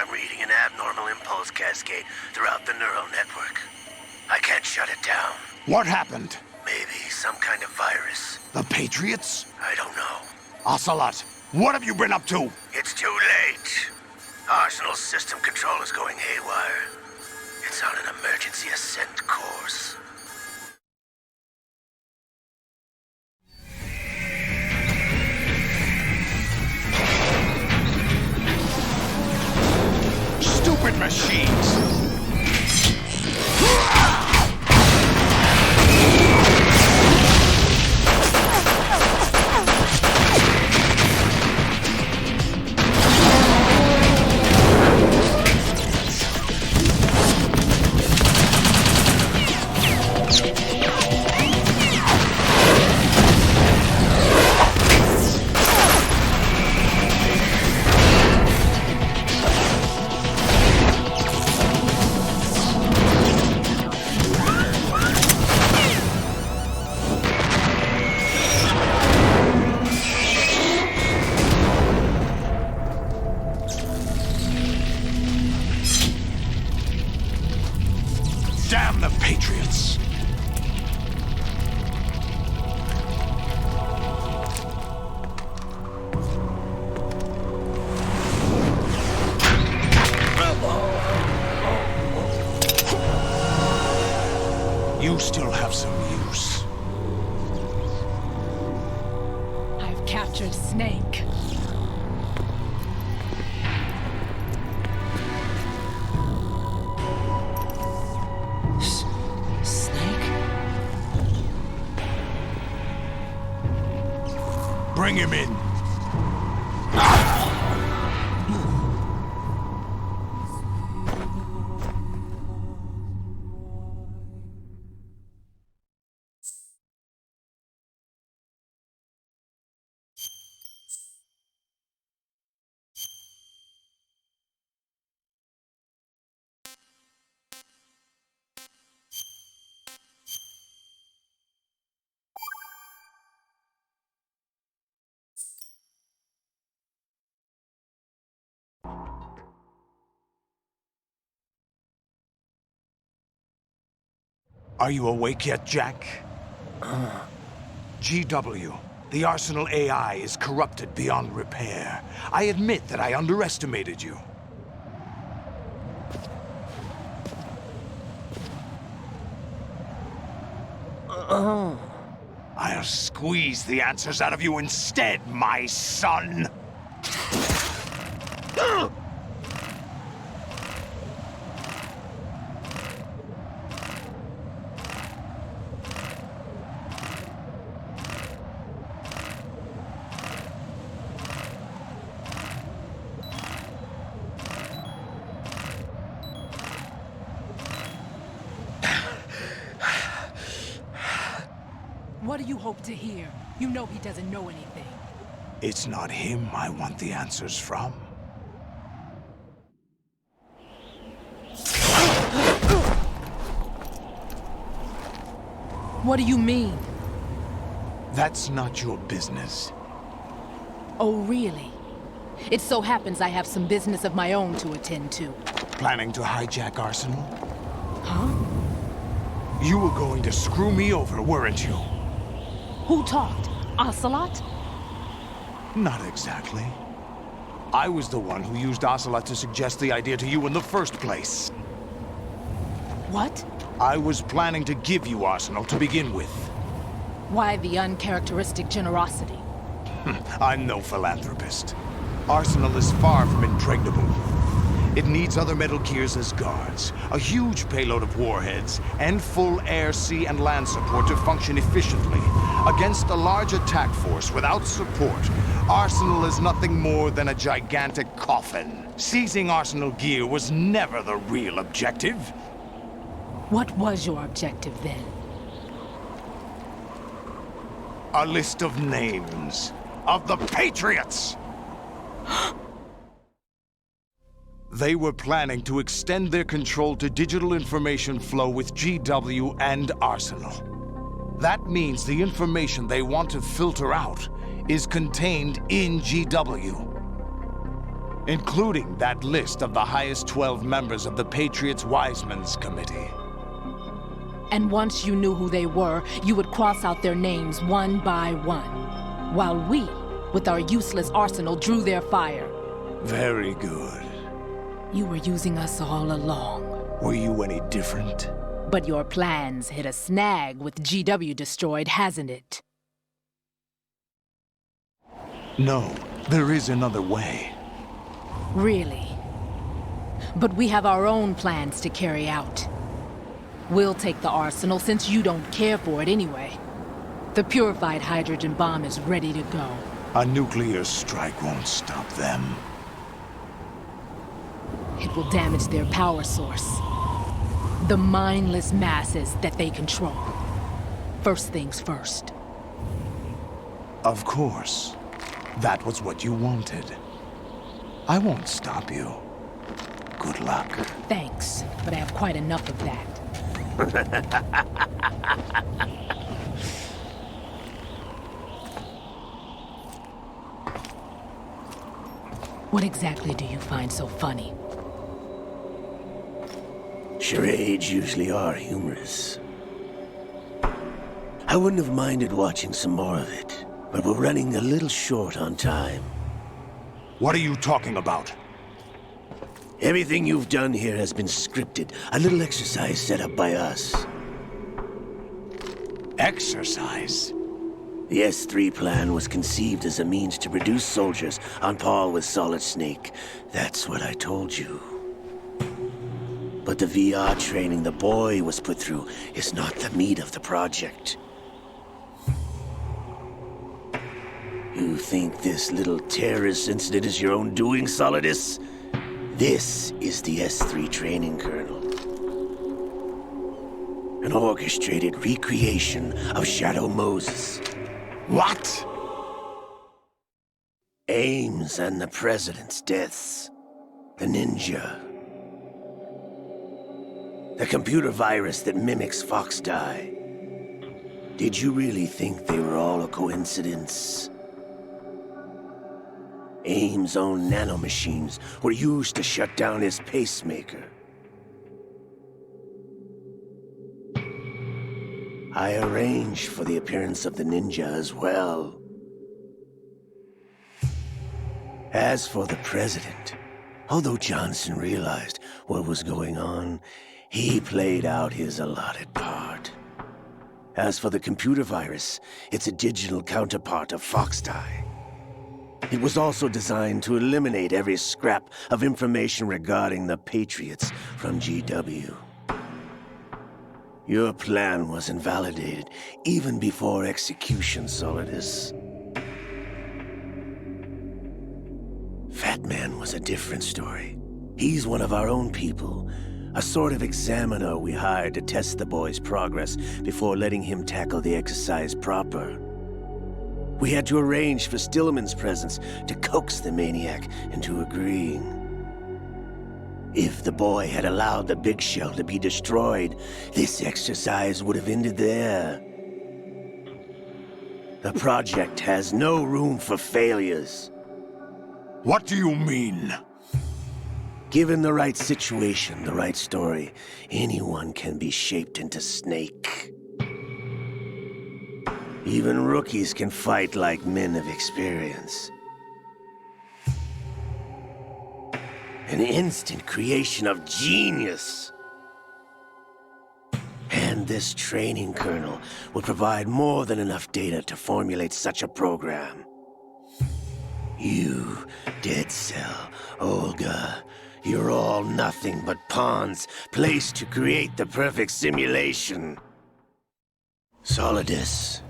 I'm reading an abnormal impulse cascade throughout the neural network. I can't shut it down. What happened? Maybe some kind of virus. The Patriots? I don't know. Ocelot, what have you been up to? It's too late. Arsenal's system control is going haywire. It's on an emergency ascent course. Stupid machines! Damn the Patriots! You still have some use. I've captured Snake. Bring him in. Are you awake yet, Jack? GW, the Arsenal AI is corrupted beyond repair. I admit that I underestimated you. I'll squeeze the answers out of you instead, my son! What do you hope to hear? You know he doesn't know anything. It's not him I want the answers from. What do you mean? That's not your business. Oh, really? It so happens I have some business of my own to attend to. Planning to hijack Arsenal? Huh? You were going to screw me over, weren't you? Who talked? Ocelot? Not exactly. I was the one who used Ocelot to suggest the idea to you in the first place. What? I was planning to give you Arsenal to begin with. Why the uncharacteristic generosity? I'm no philanthropist. Arsenal is far from impregnable. It needs other Metal Gears as guards, a huge payload of warheads, and full air, sea, and land support to function efficiently. Against a large attack force without support, Arsenal is nothing more than a gigantic coffin. Seizing Arsenal gear was never the real objective. What was your objective then? A list of names of the Patriots! They were planning to extend their control to digital information flow with GW and Arsenal. That means the information they want to filter out is contained in GW, including that list of the highest 12 members of the Patriots Wiseman's Committee. And once you knew who they were, you would cross out their names one by one, while we, with our useless arsenal, drew their fire. Very good. You were using us all along. Were you any different? But your plans hit a snag with GW destroyed, hasn't it? No, there is another way. Really? But we have our own plans to carry out. We'll take the arsenal since you don't care for it anyway. The purified hydrogen bomb is ready to go. A nuclear strike won't stop them. It will damage their power source. The mindless masses that they control. First things first. Of course. That was what you wanted. I won't stop you. Good luck. Thanks, but I have quite enough of that. What exactly do you find so funny? Charades usually are humorous. I wouldn't have minded watching some more of it, but we're running a little short on time. What are you talking about? Everything you've done here has been scripted. A little exercise set up by us. Exercise? The S3 plan was conceived as a means to produce soldiers on par with Solid Snake. That's what I told you. But the VR training the boy was put through is not the meat of the project. You think this little terrorist incident is your own doing, Solidus? This is the S3 training kernel. An orchestrated recreation of Shadow Moses. What? Ames and the President's deaths. The ninja. The computer virus that mimics Foxdie. Did you really think they were all a coincidence? Ames' own nanomachines were used to shut down his pacemaker. I arranged for the appearance of the ninja as well. As for the President, although Johnson realized what was going on, he played out his allotted part. As for the computer virus, it's a digital counterpart of Foxdie. It was also designed to eliminate every scrap of information regarding the Patriots from GW. Your plan was invalidated even before execution, Solidus. Fat Man was a different story. He's one of our own people, a sort of examiner we hired to test the boy's progress before letting him tackle the exercise proper. We had to arrange for Stillman's presence to coax the maniac into agreeing. If the boy had allowed the big shell to be destroyed, this exercise would have ended there. The project has no room for failures. What do you mean? Given the right situation, the right story, anyone can be shaped into Snake. Even rookies can fight like men of experience. An instant creation of genius. And this training kernel will provide more than enough data to formulate such a program. You, Dead Cell, Olga, you're all nothing but pawns placed to create the perfect simulation. Solidus,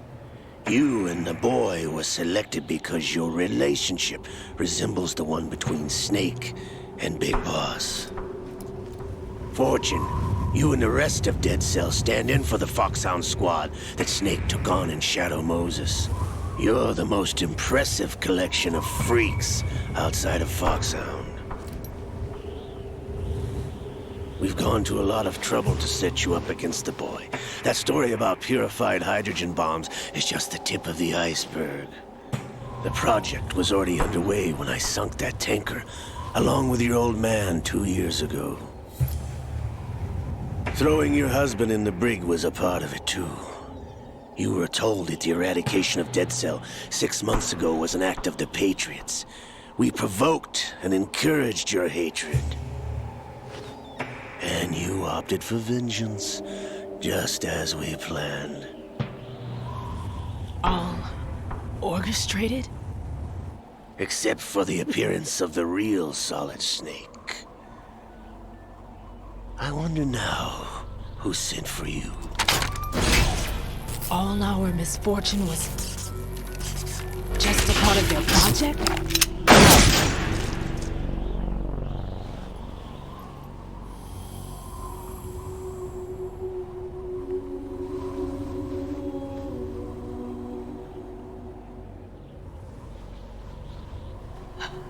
you and the boy were selected because your relationship resembles the one between Snake and Big Boss. Fortune, you and the rest of Dead Cell stand in for the Foxhound squad that Snake took on in Shadow Moses. You're the most impressive collection of freaks outside of Foxhound. We've gone to a lot of trouble to set you up against the boy. That story about purified hydrogen bombs is just the tip of the iceberg. The project was already underway when I sunk that tanker, along with your old man 2 years ago. Throwing your husband in the brig was a part of it too. You were told that the eradication of Dead Cell 6 months ago was an act of the Patriots. We provoked and encouraged your hatred. And you opted for vengeance, just as we planned. All orchestrated? Except for the appearance of the real Solid Snake. I wonder now who sent for you. All our misfortune was just a part of their project?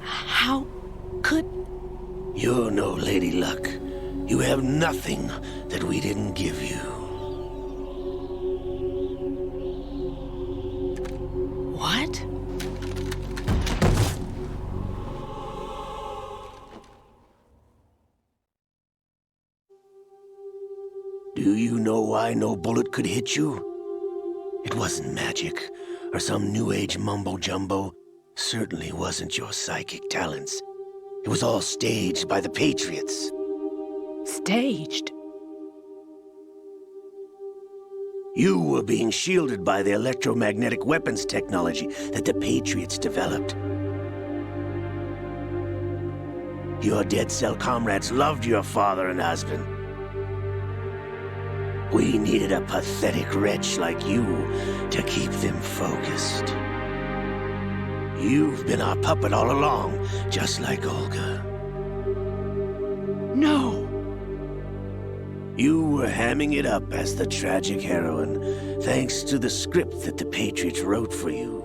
How could... You're no Lady Luck. You have nothing that we didn't give you. What? Do you know why no bullet could hit you? It wasn't magic, or some new age mumbo-jumbo. Certainly wasn't your psychic talents. It was all staged by the Patriots. Staged? You were being shielded by the electromagnetic weapons technology that the Patriots developed. Your Dead Cell comrades loved your father and husband. We needed a pathetic wretch like you to keep them focused. You've been our puppet all along, just like Olga. No! You were hamming it up as the tragic heroine, thanks to the script that the Patriots wrote for you.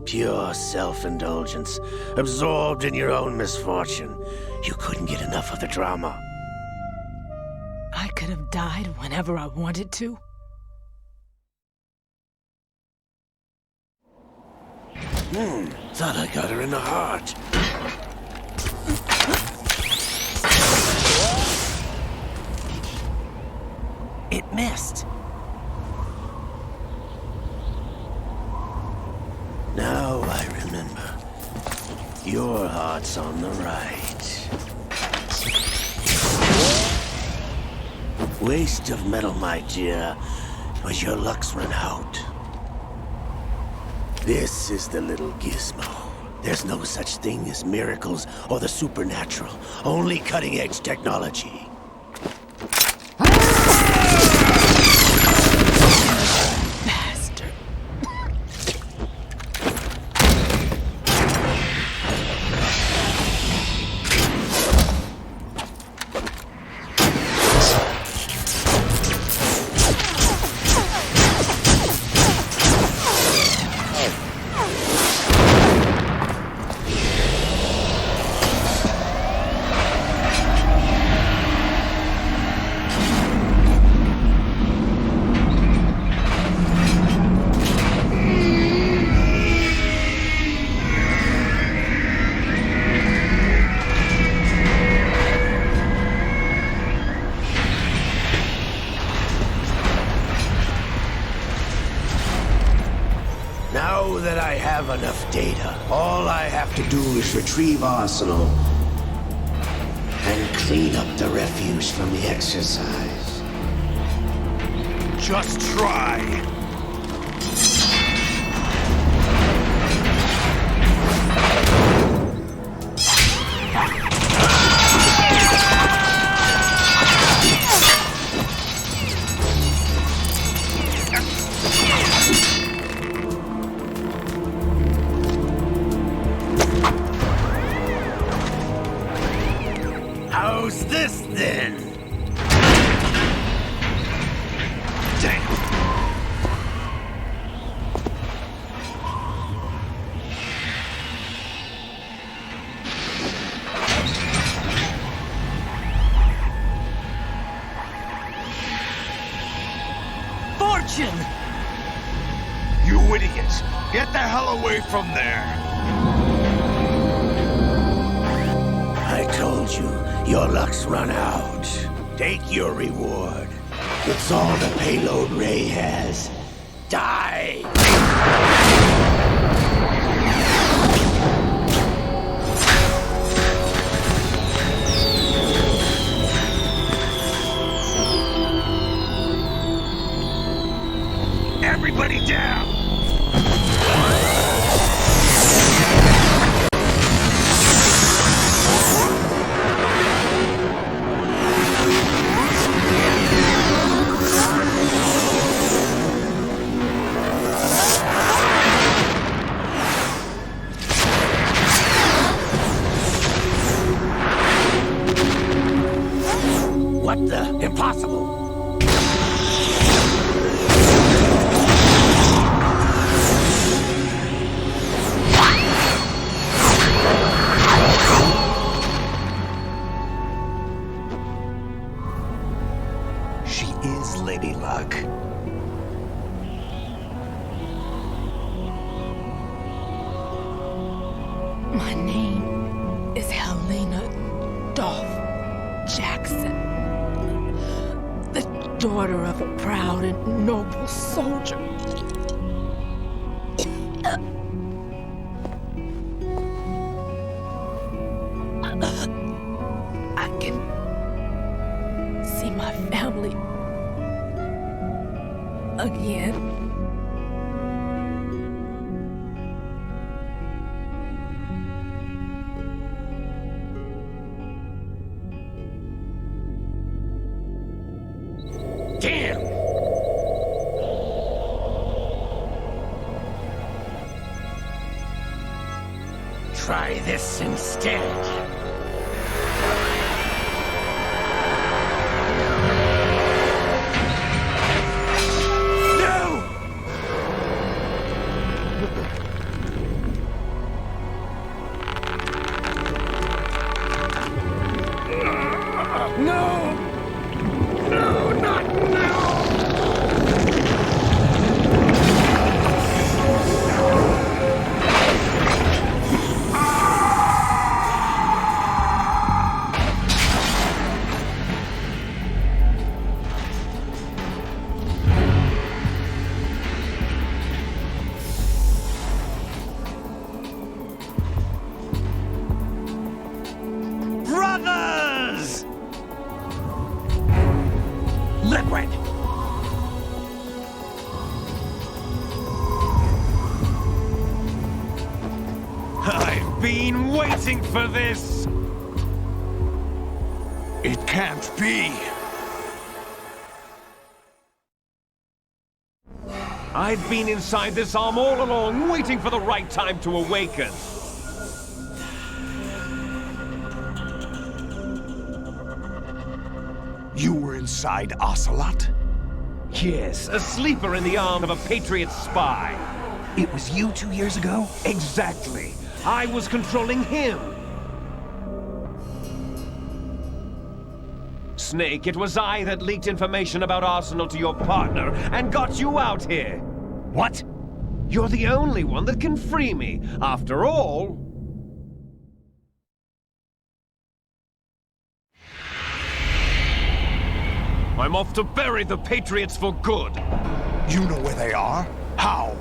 Pure self-indulgence, absorbed in your own misfortune. You couldn't get enough of the drama. I could have died whenever I wanted to. Thought I got her in the heart. It missed. Now I remember. Your heart's on the right. Waste of metal, my dear, but your luck's run out. This is the little gizmo. There's no such thing as miracles or the supernatural, only cutting-edge technology. Bastard. Now that I have enough data, all I have to do is retrieve Arsenal and clean up the refuse from the exercise. Just try. How's this then? Damn. Fortune! You idiots! Get the hell away from there! I told you, your luck's run out. Take your reward. It's all the payload Ray has. Die! Everybody down! What the? Impossible! She is Lady Luck. My name is Helena Dolph Jackson, the daughter of a proud and noble soldier. I can see my family again. Damn! this instead. Liquid! I've been waiting for this! It can't be. I've been inside this arm all along, waiting for the right time to awaken. You were inside Ocelot? Yes, a sleeper in the arm of a Patriot spy. It was you 2 years ago? Exactly. I was controlling him. Snake, it was I that leaked information about Arsenal to your partner and got you out here. What? You're the only one that can free me. After all... I'm off to bury the Patriots for good. You know where they are? How?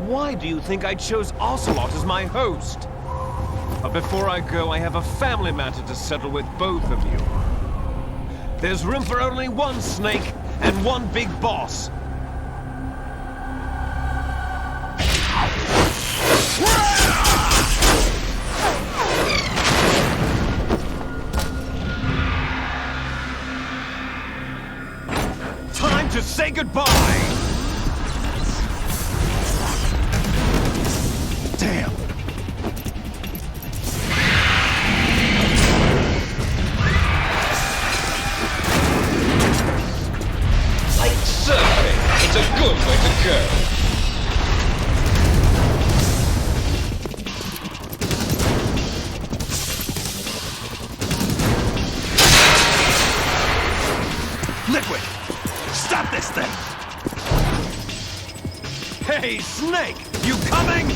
Why do you think I chose Ocelot as my host? But before I go, I have a family matter to settle with both of you. There's room for only one Snake and one big boss. Time to say goodbye! Damn. Like surfing, it's a good way to go. Liquid! Stop this thing! Hey, Snake! You coming?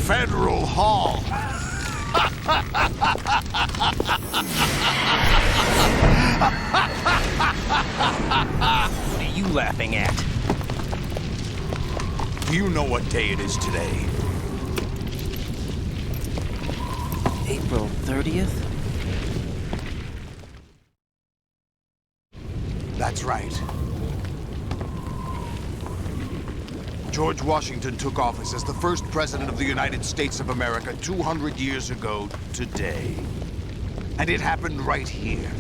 Federal Hall. What are you laughing at? Do you know what day it is today? April 30th? That's right. George Washington took office as the first president of the United States of America 200 years ago today. And it happened right here.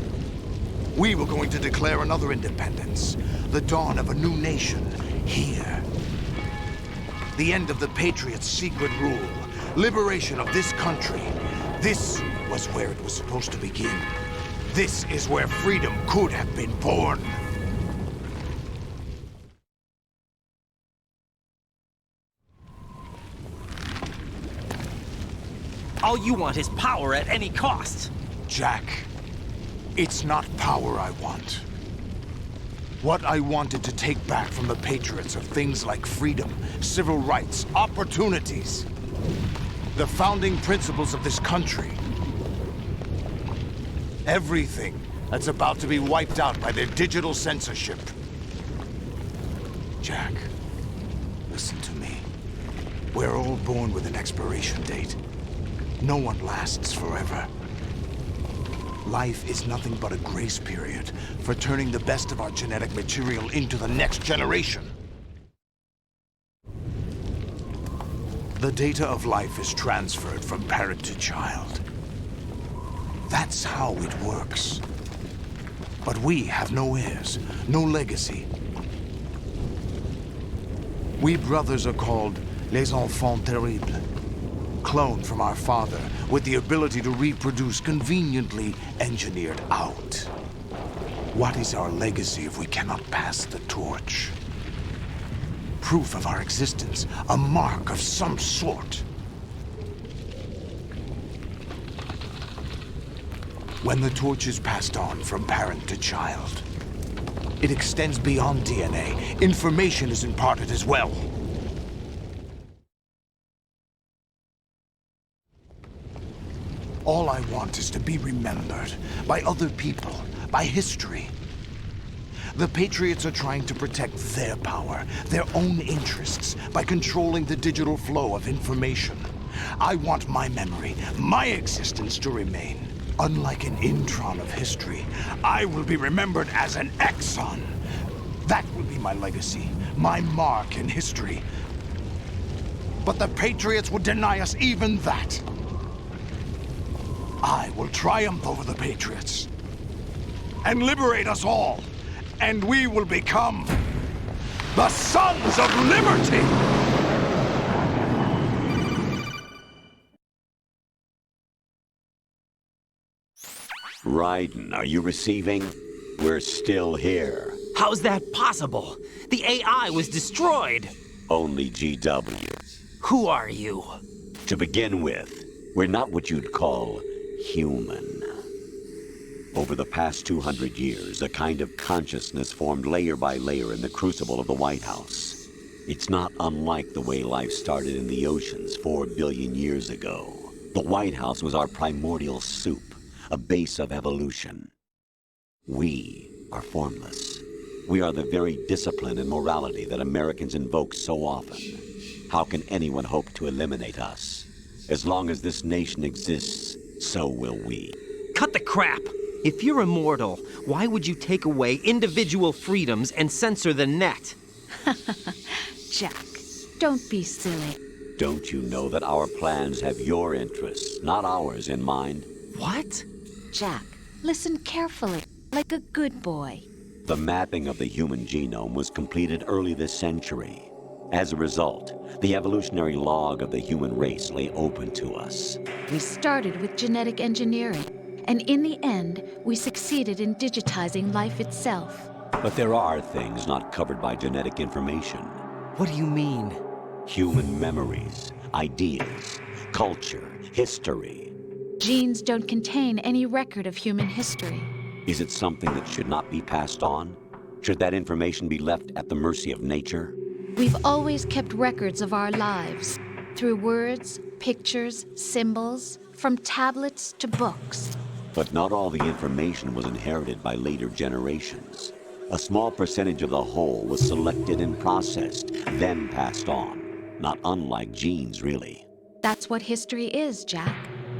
We were going to declare another independence, the dawn of a new nation, here. The end of the Patriots' secret rule, liberation of this country. This was where it was supposed to begin. This is where freedom could have been born. All you want is power at any cost. Jack, it's not power I want. What I wanted to take back from the Patriots are things like freedom, civil rights, opportunities. The founding principles of this country. Everything that's about to be wiped out by their digital censorship. Jack, listen to me. We're all born with an expiration date. No one lasts forever. Life is nothing but a grace period for turning the best of our genetic material into the next generation. The data of life is transferred from parent to child. That's how it works. But we have no heirs, no legacy. We brothers are called les enfants terribles. Cloned from our father, with the ability to reproduce conveniently engineered out. What is our legacy if we cannot pass the torch? Proof of our existence, a mark of some sort. When the torch is passed on from parent to child, it extends beyond DNA. Information is imparted as well. All I want is to be remembered by other people, by history. The Patriots are trying to protect their power, their own interests, by controlling the digital flow of information. I want my memory, my existence to remain. Unlike an intron of history, I will be remembered as an exon. That will be my legacy, my mark in history. But the Patriots would deny us even that. I will triumph over the Patriots and liberate us all, and we will become the Sons of Liberty! Raiden, are you receiving? We're still here. How's that possible? The AI was destroyed. Only GW. Who are you? To begin with, we're not what you'd call human. Over the past 200 years, a kind of consciousness formed layer by layer in the crucible of the White House. It's not unlike the way life started in the oceans 4 billion years ago. The White House was our primordial soup, a base of evolution. We are formless. We are the very discipline and morality that Americans invoke so often. How can anyone hope to eliminate us? As long as this nation exists, so will we. Cut the crap! If you're immortal, why would you take away individual freedoms and censor the net? Jack, don't be silly. Don't you know that our plans have your interests, not ours, in mind? What? Jack, listen carefully, like a good boy. The mapping of the human genome was completed early this century. As a result, the evolutionary log of the human race lay open to us. We started with genetic engineering, and in the end, we succeeded in digitizing life itself. But there are things not covered by genetic information. What do you mean? Human memories, ideas, culture, history. Genes don't contain any record of human history. Is it something that should not be passed on? Should that information be left at the mercy of nature? We've always kept records of our lives, through words, pictures, symbols, from tablets to books. But not all the information was inherited by later generations. A small percentage of the whole was selected and processed, then passed on. Not unlike genes, really. That's what history is, Jack.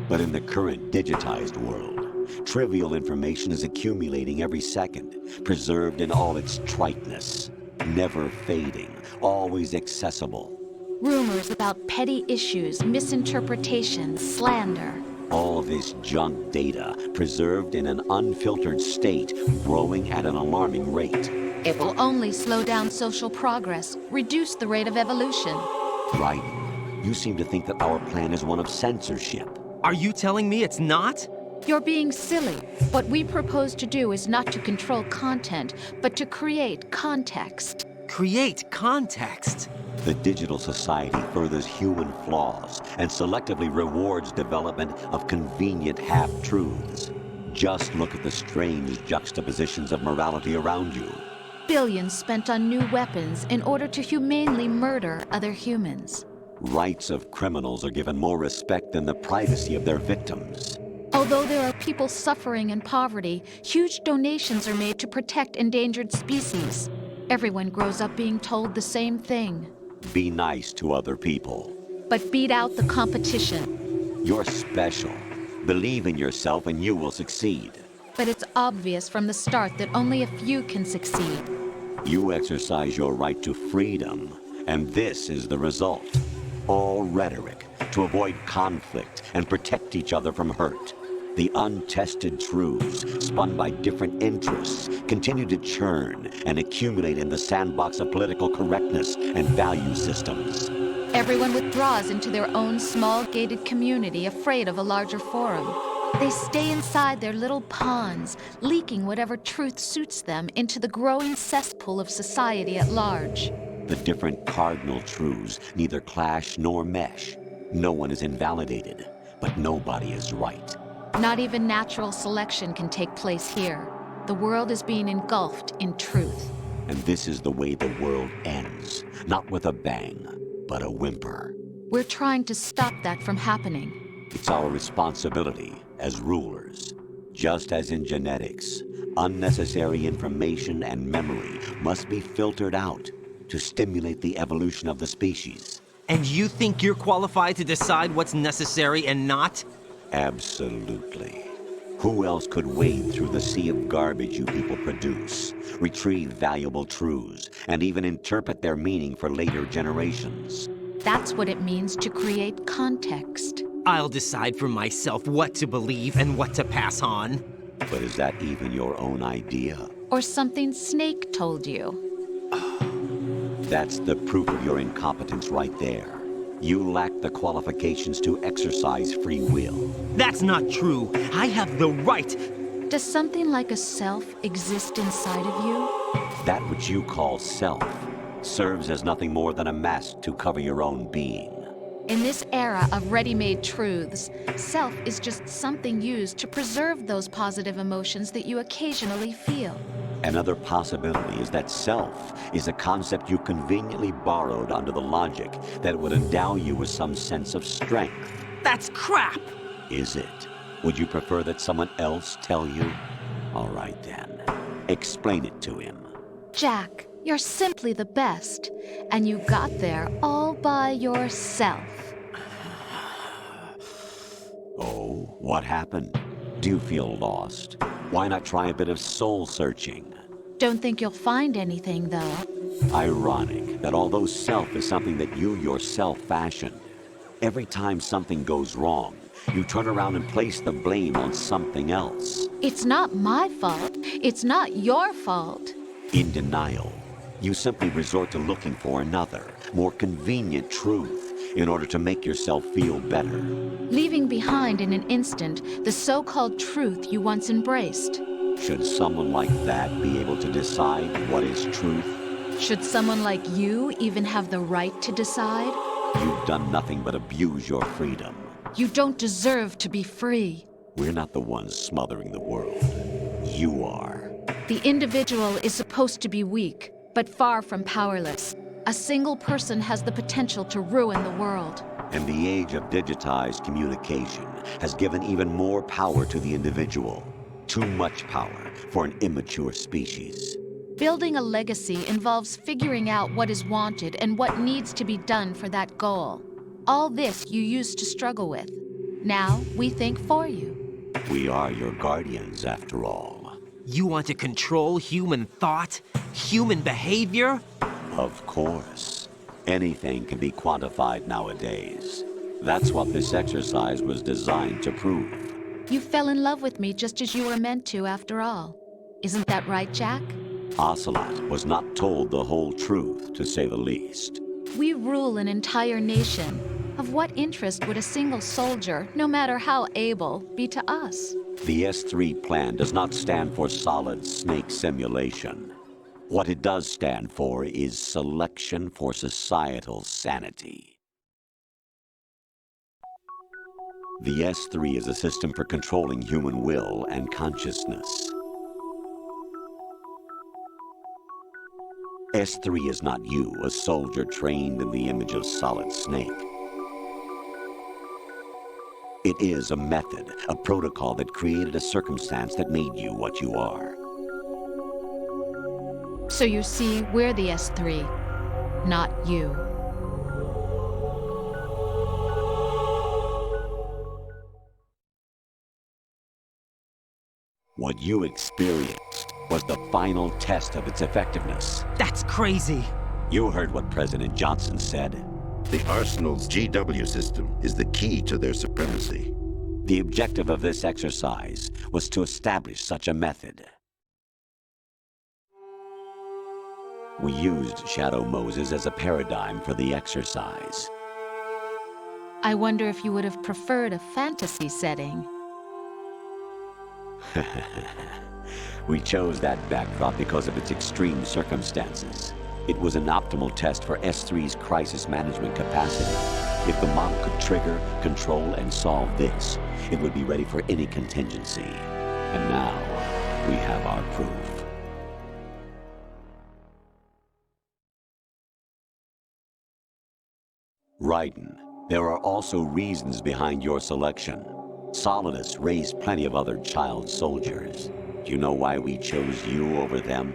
But in the current digitized world, Trivial information is accumulating every second, preserved in all its triteness, never fading, always accessible. Rumors about petty issues, misinterpretations, slander. All this junk data, preserved in an unfiltered state, growing at an alarming rate. It will only slow down social progress, reduce the rate of evolution. Right. You seem to think that our plan is one of censorship. Are you telling me it's not? You're being silly. What we propose to do is not to control content, but to create context. Create context. The digital society furthers human flaws and selectively rewards development of convenient half-truths. Just look at the strange juxtapositions of morality around you. Billions spent on new weapons in order to humanely murder other humans. Rights of criminals are given more respect than the privacy of their victims. Although there are people suffering in poverty, huge donations are made to protect endangered species. Everyone grows up being told the same thing. Be nice to other people. But beat out the competition. You're special. Believe in yourself and you will succeed. But it's obvious from the start that only a few can succeed. You exercise your right to freedom, and this is the result. All rhetoric to avoid conflict and protect each other from hurt. The untested truths, spun by different interests, continue to churn and accumulate in the sandbox of political correctness and value systems. Everyone withdraws into their own small gated community, afraid of a larger forum. They stay inside their little ponds, leaking whatever truth suits them into the growing cesspool of society at large. The different cardinal truths neither clash nor mesh. No one is invalidated, but nobody is right. Not even natural selection can take place here. The world is being engulfed in truth. And this is the way the world ends. Not with a bang, but a whimper. We're trying to stop that from happening. It's our responsibility as rulers. Just as in genetics, unnecessary information and memory must be filtered out to stimulate the evolution of the species. And you think you're qualified to decide what's necessary and not? Absolutely. Who else could wade through the sea of garbage you people produce, retrieve valuable truths, and even interpret their meaning for later generations? That's what it means to create context. I'll decide for myself what to believe and what to pass on. But is that even your own idea? Or something Snake told you? That's the proof of your incompetence right there. You lack the qualifications to exercise free will. That's not true. I have the right. Does something like a self exist inside of you? That which you call self serves as nothing more than a mask to cover your own being. In this era of ready-made truths, self is just something used to preserve those positive emotions that you occasionally feel. Another possibility is that self is a concept you conveniently borrowed under the logic that would endow you with some sense of strength. That's crap! Is it? Would you prefer that someone else tell you? All right then. Explain it to him. Jack, you're simply the best, and you got there all by yourself. Oh, what happened? Do you feel lost? Why not try a bit of soul searching? Don't think you'll find anything, though. Ironic that although self is something that you yourself fashioned, every time something goes wrong, you turn around and place the blame on something else. It's not my fault. It's not your fault. In denial, you simply resort to looking for another, more convenient truth in order to make yourself feel better. Leaving behind in an instant the so-called truth you once embraced. Should someone like that be able to decide what is truth? Should someone like you even have the right to decide? You've done nothing but abuse your freedom. You don't deserve to be free. We're not the ones smothering the world. You are. The individual is supposed to be weak, but far from powerless. A single person has the potential to ruin the world. And the age of digitized communication has given even more power to the individual. Too much power for an immature species. Building a legacy involves figuring out what is wanted and what needs to be done for that goal. All this you used to struggle with. Now we think for you. We are your guardians, after all. You want to control human thought? Human behavior? Of course. Anything can be quantified nowadays. That's what this exercise was designed to prove. You fell in love with me just as you were meant to, after all. Isn't that right, Jack? Ocelot was not told the whole truth, to say the least. We rule an entire nation. Of what interest would a single soldier, no matter how able, be to us? The S3 plan does not stand for solid snake simulation. What it does stand for is selection for societal sanity. The S3 is a system for controlling human will and consciousness. S3 is not you, a soldier trained in the image of Solid Snake. It is a method, a protocol that created a circumstance that made you what you are. So you see, we're the S3, not you. What you experienced was the final test of its effectiveness. That's crazy. You heard what President Johnson said. The Arsenal's GW system is the key to their supremacy. The objective of this exercise was to establish such a method. We used Shadow Moses as a paradigm for the exercise. I wonder if you would have preferred a fantasy setting. We chose that backdrop because of its extreme circumstances. It was an optimal test for S3's crisis management capacity. If the model could trigger, control, and solve this, it would be ready for any contingency. And now, we have our proof. Raiden, there are also reasons behind your selection. Solidus raised plenty of other child soldiers. Do you know why we chose you over them?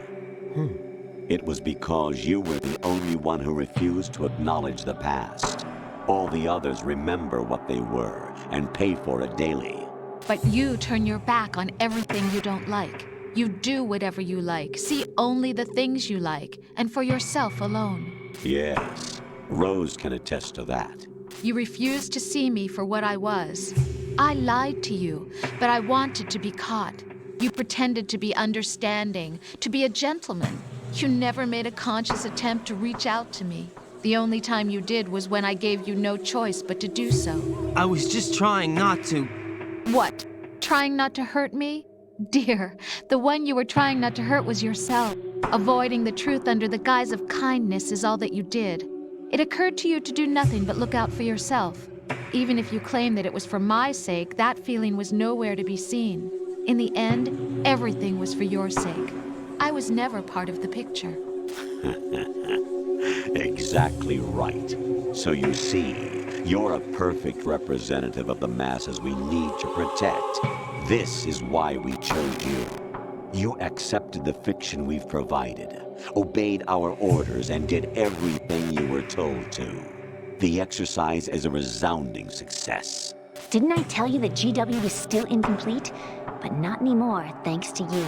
It was because you were the only one who refused to acknowledge the past. All the others remember what they were and pay for it daily. But you turn your back on everything you don't like. You do whatever you like, see only the things you like, and for yourself alone. Yes, Rose can attest to that. You refused to see me for what I was. I lied to you, but I wanted to be caught. You pretended to be understanding, to be a gentleman. You never made a conscious attempt to reach out to me. The only time you did was when I gave you no choice but to do so. I was just trying not to. What? Trying not to hurt me? Dear, the one you were trying not to hurt was yourself. Avoiding the truth under the guise of kindness is all that you did. It occurred to you to do nothing but look out for yourself. Even if you claim that it was for my sake, that feeling was nowhere to be seen. In the end, everything was for your sake. I was never part of the picture. Exactly right. So you see, you're a perfect representative of the masses we need to protect. This is why we chose you. You accepted the fiction we've provided, obeyed our orders, and did everything you were told to. The exercise is a resounding success. Didn't I tell you that GW is still incomplete? But not anymore, thanks to you.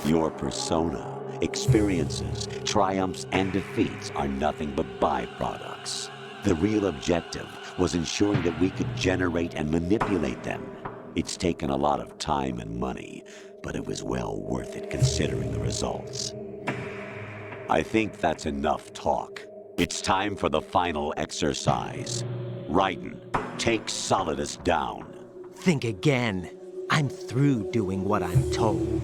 Your persona, experiences, triumphs, and defeats are nothing but byproducts. The real objective was ensuring that we could generate and manipulate them. It's taken a lot of time and money, but it was well worth it considering the results. I think that's enough talk. It's time for the final exercise. Raiden, take Solidus down. Think again. I'm through doing what I'm told.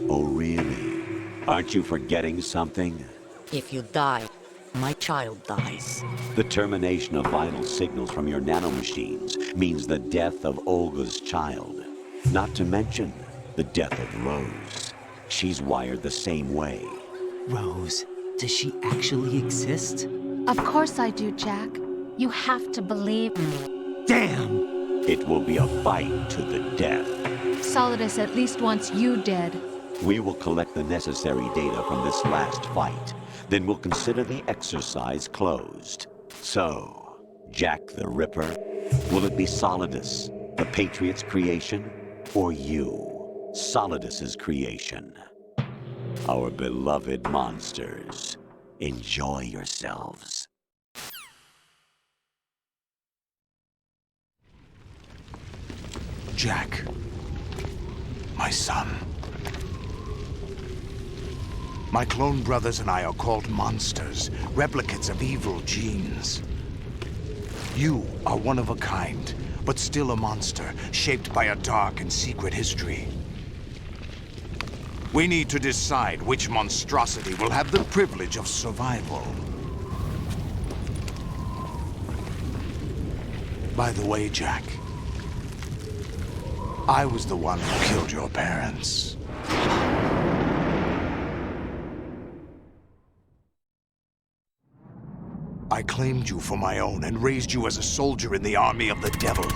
Oh, really? Aren't you forgetting something? If you die, my child dies. The termination of vital signals from your nanomachines means the death of Olga's child. Not to mention the death of Rose. She's wired the same way. Rose, does she actually exist? Of course I do, Jack. You have to believe me. Damn! It will be a fight to the death. Solidus at least wants you dead. We will collect the necessary data from this last fight. Then we'll consider the exercise closed. So, Jack the Ripper, will it be Solidus, the Patriot's creation? or you, Solidus's creation. Our beloved monsters. Enjoy yourselves. Jack, my son. My clone brothers and I are called monsters, replicates of evil genes. You are one of a kind, but still a monster, shaped by a dark and secret history. We need to decide which monstrosity will have the privilege of survival. By the way, Jack, I was the one who killed your parents. I claimed you for my own and raised you as a soldier in the army of the devil.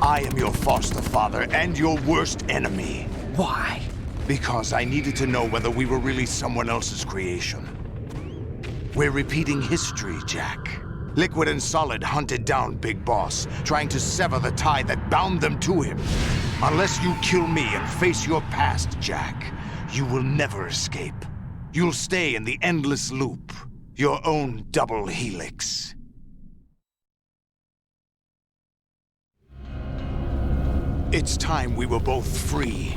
I am your foster father and your worst enemy. Why? Because I needed to know whether we were really someone else's creation. We're repeating history, Jack. Liquid and Solid hunted down Big Boss, trying to sever the tie that bound them to him. Unless you kill me and face your past, Jack, you will never escape. You'll stay in the endless loop, your own double helix. It's time we were both free.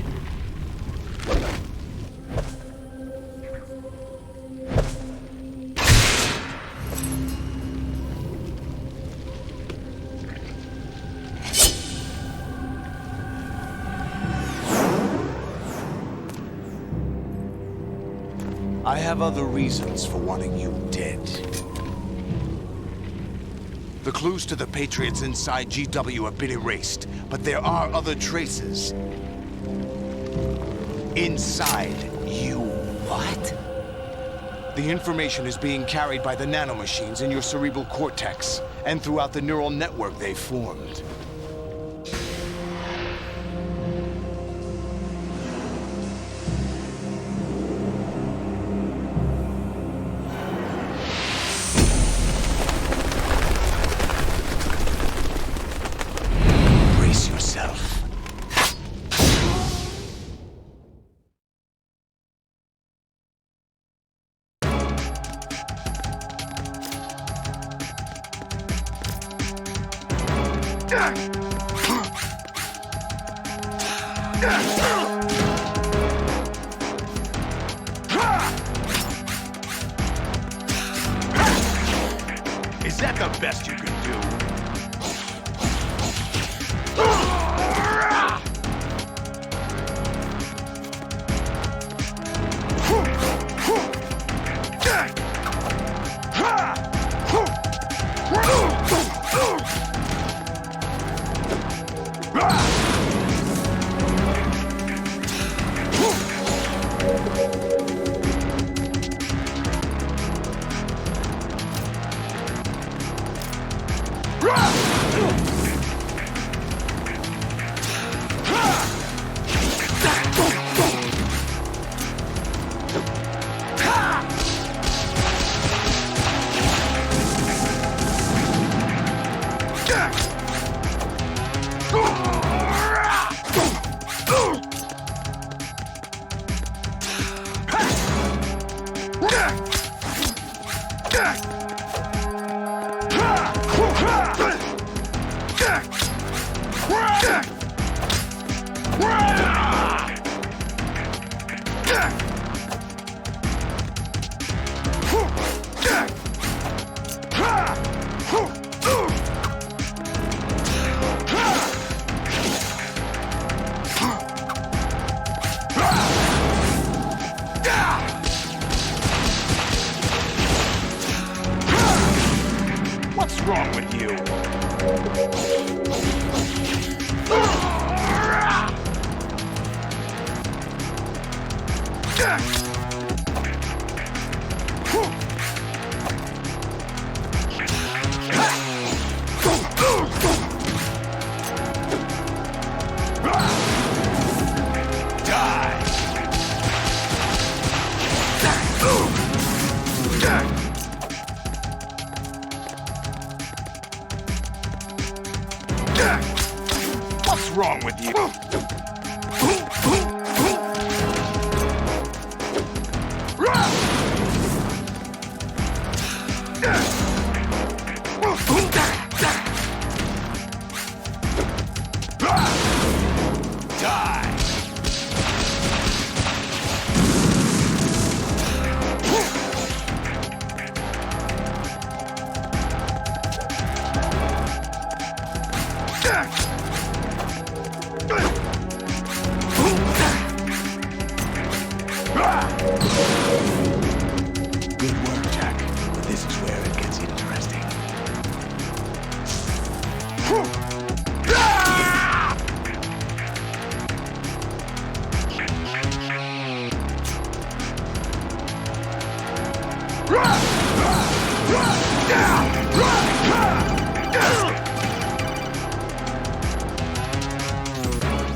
I have other reasons for wanting you dead. The clues to the Patriots inside GW have been erased, but there are other traces. Inside you. What? The information is being carried by the nanomachines in your cerebral cortex, and throughout the neural network they formed. Brace yourself. Is that the best you can do? What's wrong with you? What's wrong with you. Good work, Jack. But this is where it gets interesting.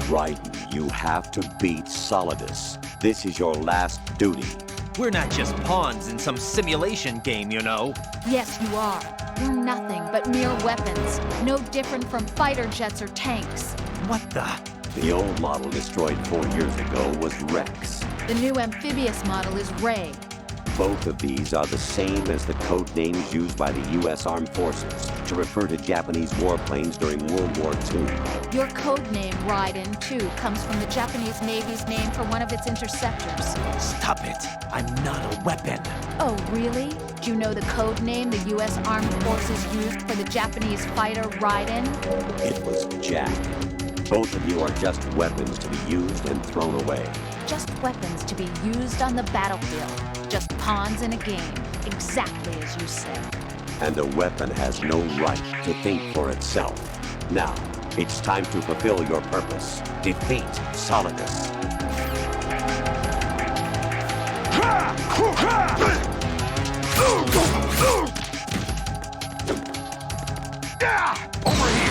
Raiden, you have to beat Solidus. This is your last duty. We're not just pawns in some simulation game, you know. Yes, you are. You're nothing but mere weapons. No different from fighter jets or tanks. What the? The old model destroyed 4 years ago was Rex. The new amphibious model is Ray. Both of these are the same as the code names used by the U.S. Armed Forces to refer to Japanese warplanes during World War II. Your code name, Raiden, too, comes from the Japanese Navy's name for one of its interceptors. Stop it. I'm not a weapon. Oh, really? Do you know the code name the U.S. Armed Forces used for the Japanese fighter Raiden? It was Jack. Both of you are just weapons to be used and thrown away. Just weapons to be used on the battlefield. Just pawns in a game, exactly as you said. And a weapon has no right to think for itself. Now, it's time to fulfill your purpose. Defeat Solidus. Over here!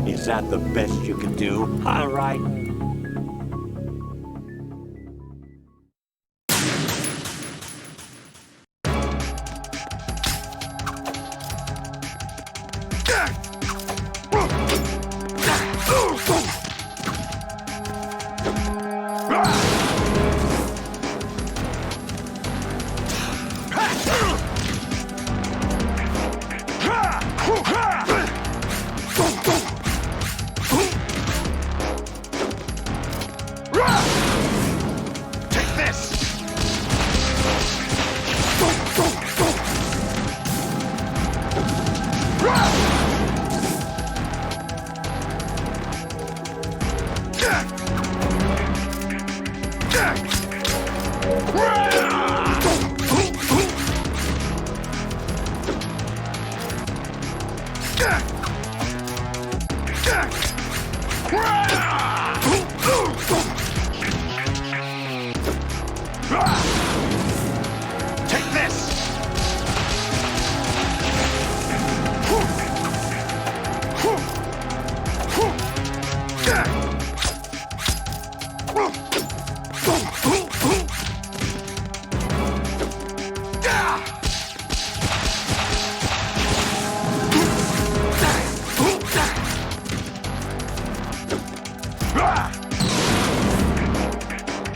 Is that the best you can do? All right.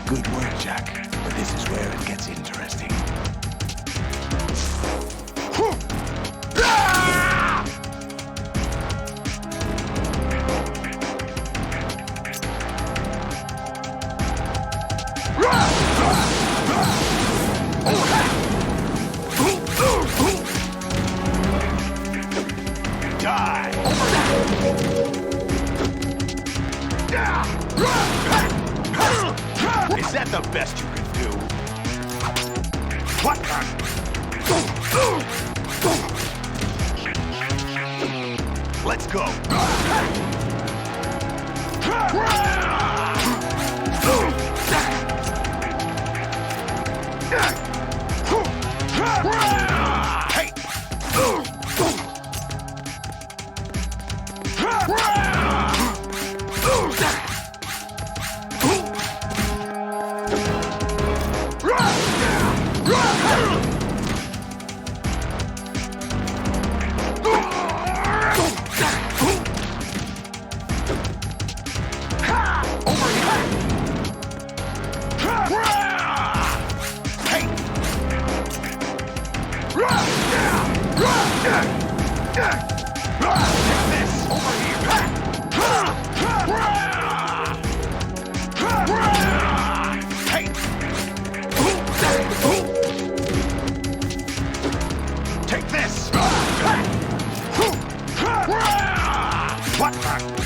Good work, Jack. But this is where it gets interesting. Is that the best you can do? What the? Let's go. Take this! What the?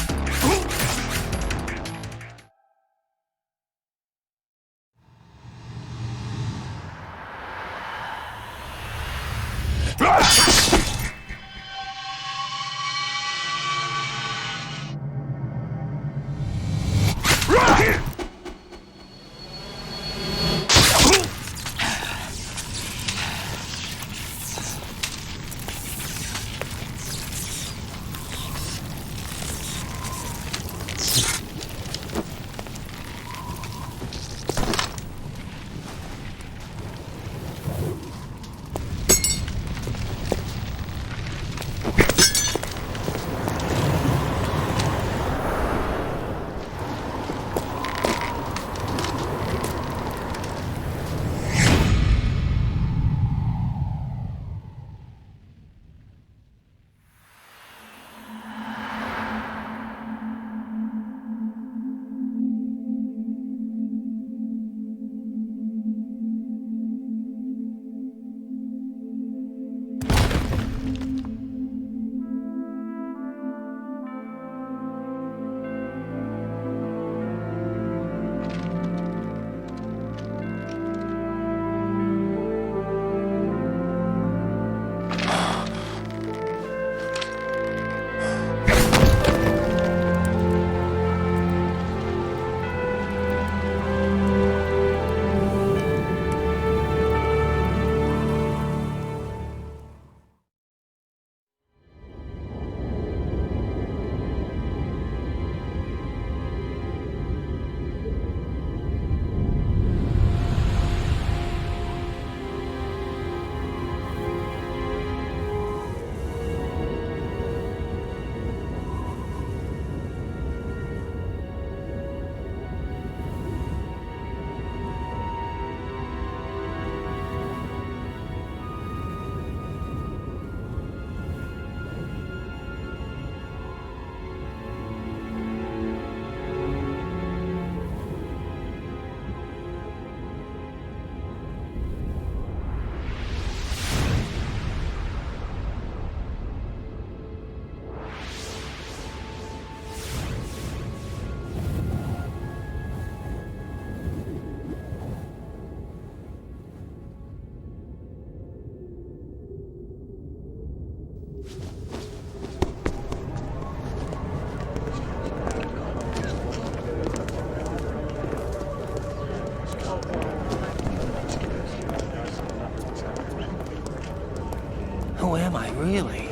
Who am I, really?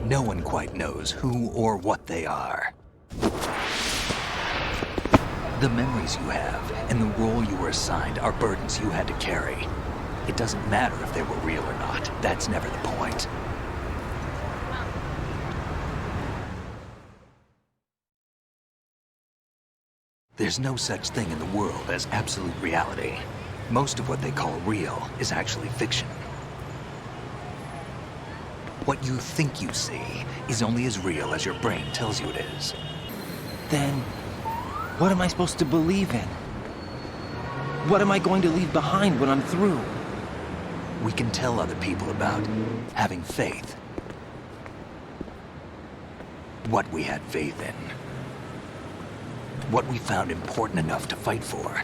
No one quite knows who or what they are. The memories you have and the role you were assigned are burdens you had to carry. It doesn't matter if they were real or not. That's never the point. There's no such thing in the world as absolute reality. Most of what they call real is actually fiction. What you think you see is only as real as your brain tells you it is. Then, what am I supposed to believe in? What am I going to leave behind when I'm through? We can tell other people about having faith. What we had faith in. What we found important enough to fight for.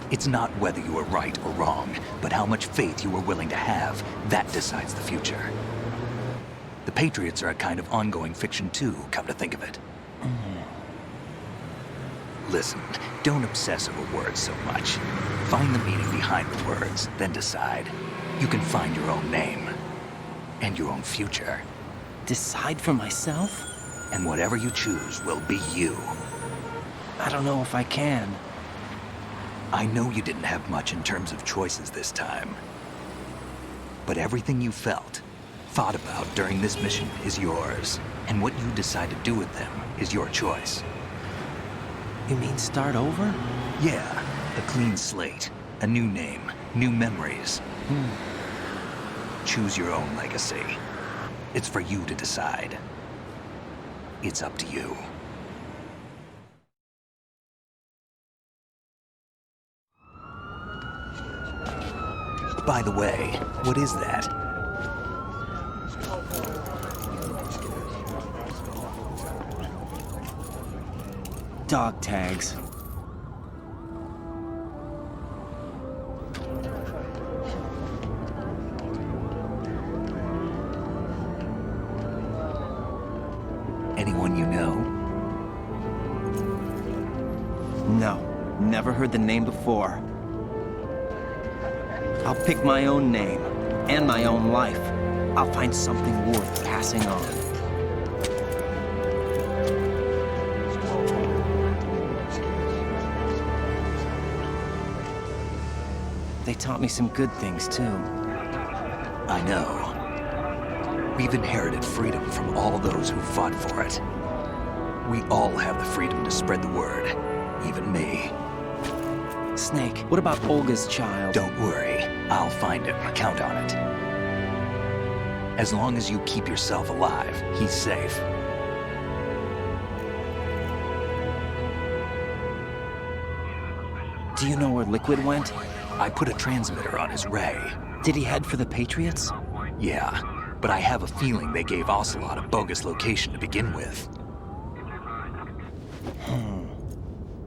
It's not whether you were right or wrong, but how much faith you were willing to have. That decides the future. The Patriots are a kind of ongoing fiction too, come to think of it. Listen, don't obsess over words so much. Find the meaning behind the words, then decide. You can find your own name. And your own future. Decide for myself? And whatever you choose will be you. I don't know if I can. I know you didn't have much in terms of choices this time. But everything you felt, thought about during this mission is yours. And what you decide to do with them is your choice. You mean start over? Yeah, a clean slate, a new name, new memories. Choose your own legacy. It's for you to decide. It's up to you. By the way, what is that? Dog tags. Anyone you know? No, never heard the name before. I'll pick my own name and my own life. I'll find something worth passing on. They taught me some good things, too. I know. We've inherited freedom from all those who fought for it. We all have the freedom to spread the word, even me. Snake, what about Olga's child? Don't worry, I'll find him. Count on it. As long as you keep yourself alive, he's safe. Do you know where Liquid went? I put a transmitter on his ray. Did he head for the Patriots? Yeah, but I have a feeling they gave Ocelot a bogus location to begin with.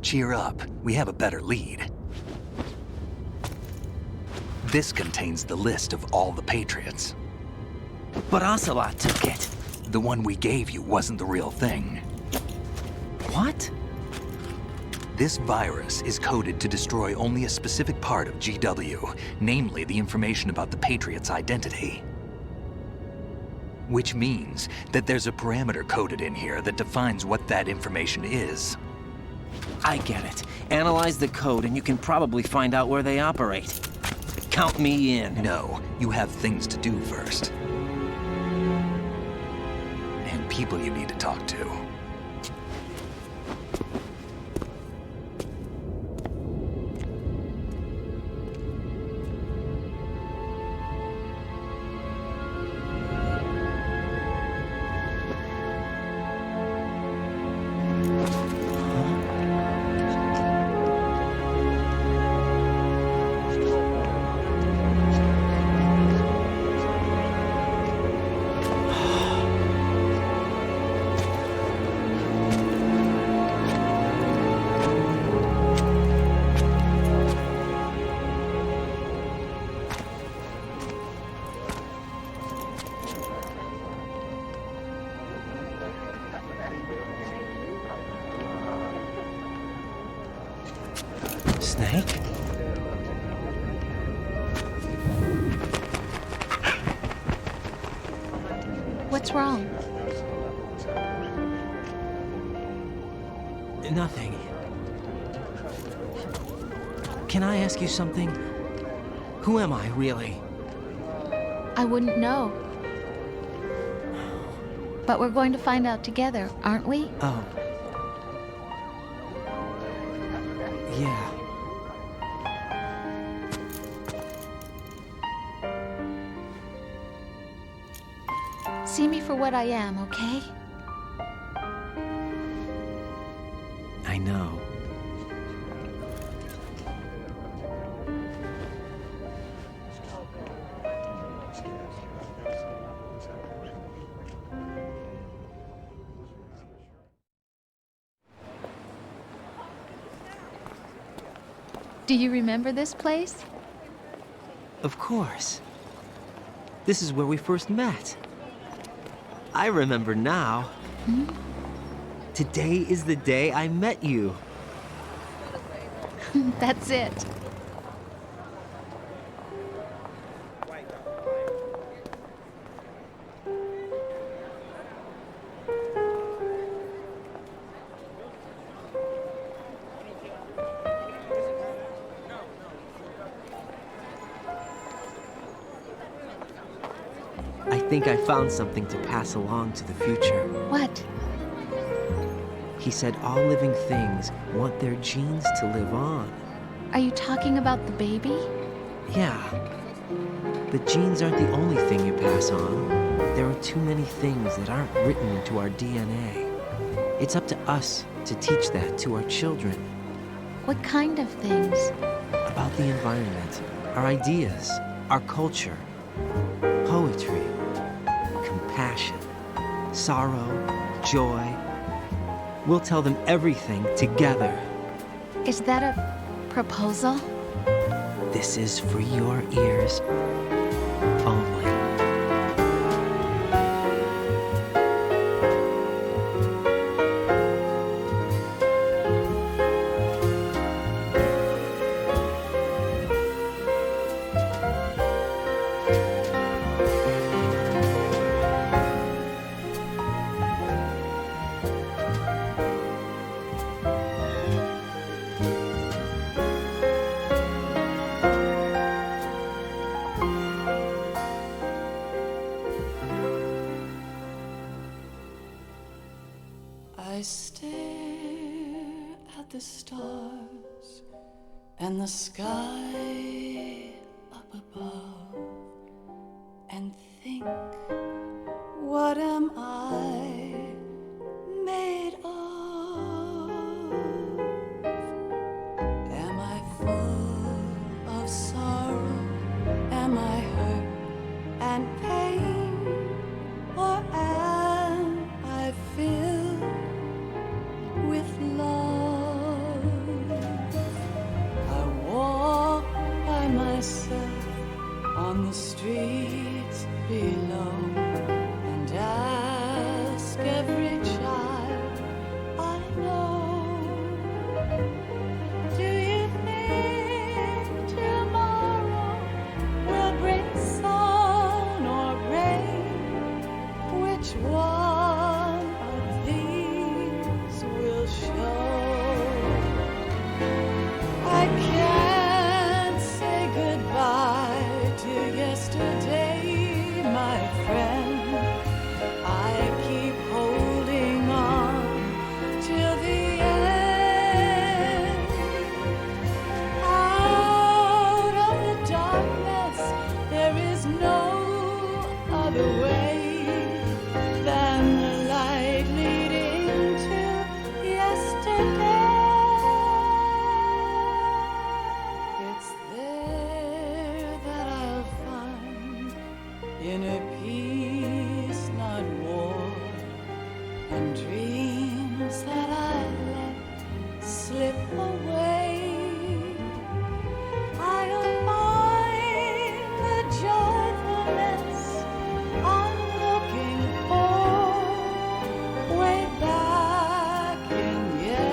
Cheer up, we have a better lead. This contains the list of all the Patriots. But Ocelot took it. The one we gave you wasn't the real thing. What? This virus is coded to destroy only a specific part of GW, namely the information about the Patriot's identity. Which means that there's a parameter coded in here that defines what that information is. I get it. Analyze the code and you can probably find out where they operate. Count me in. No, you have things to do first. And people you need to talk to. Snake? What's wrong? Nothing. Can I ask you something? Who am I, really? I wouldn't know. But we're going to find out together, aren't we? Oh. Yeah. See me for what I am, okay? I know. Do you remember this place? Of course. This is where we first met. I remember now. Hmm? Today is the day I met you. That's it. I think I found something to pass along to the future. What? He said all living things want their genes to live on. Are you talking about the baby? Yeah. But genes aren't the only thing you pass on. There are too many things that aren't written into our DNA. It's up to us to teach that to our children. What kind of things? About the environment, our ideas, our culture, poetry, compassion, sorrow, joy. We'll tell them everything together. Is that a proposal? This is for your ears only. I stare at the stars and the sky up above and think, what am I made of? Am I full of sorrow? Am I hurt and pain? Or am I filled with love? I walk by myself on the streets below and ask every child I know, do you think tomorrow will bring sun or rain? Which one of these will show? I can't say goodbye to yesterday, my friend. I keep holding on till the end. Out of the darkness, there is no other way than the light leading to yesterday. It's there that I'll find inner peace, not war, and dreams that I let slip away. I'll find the joyfulness I'm looking for way back in yesterday.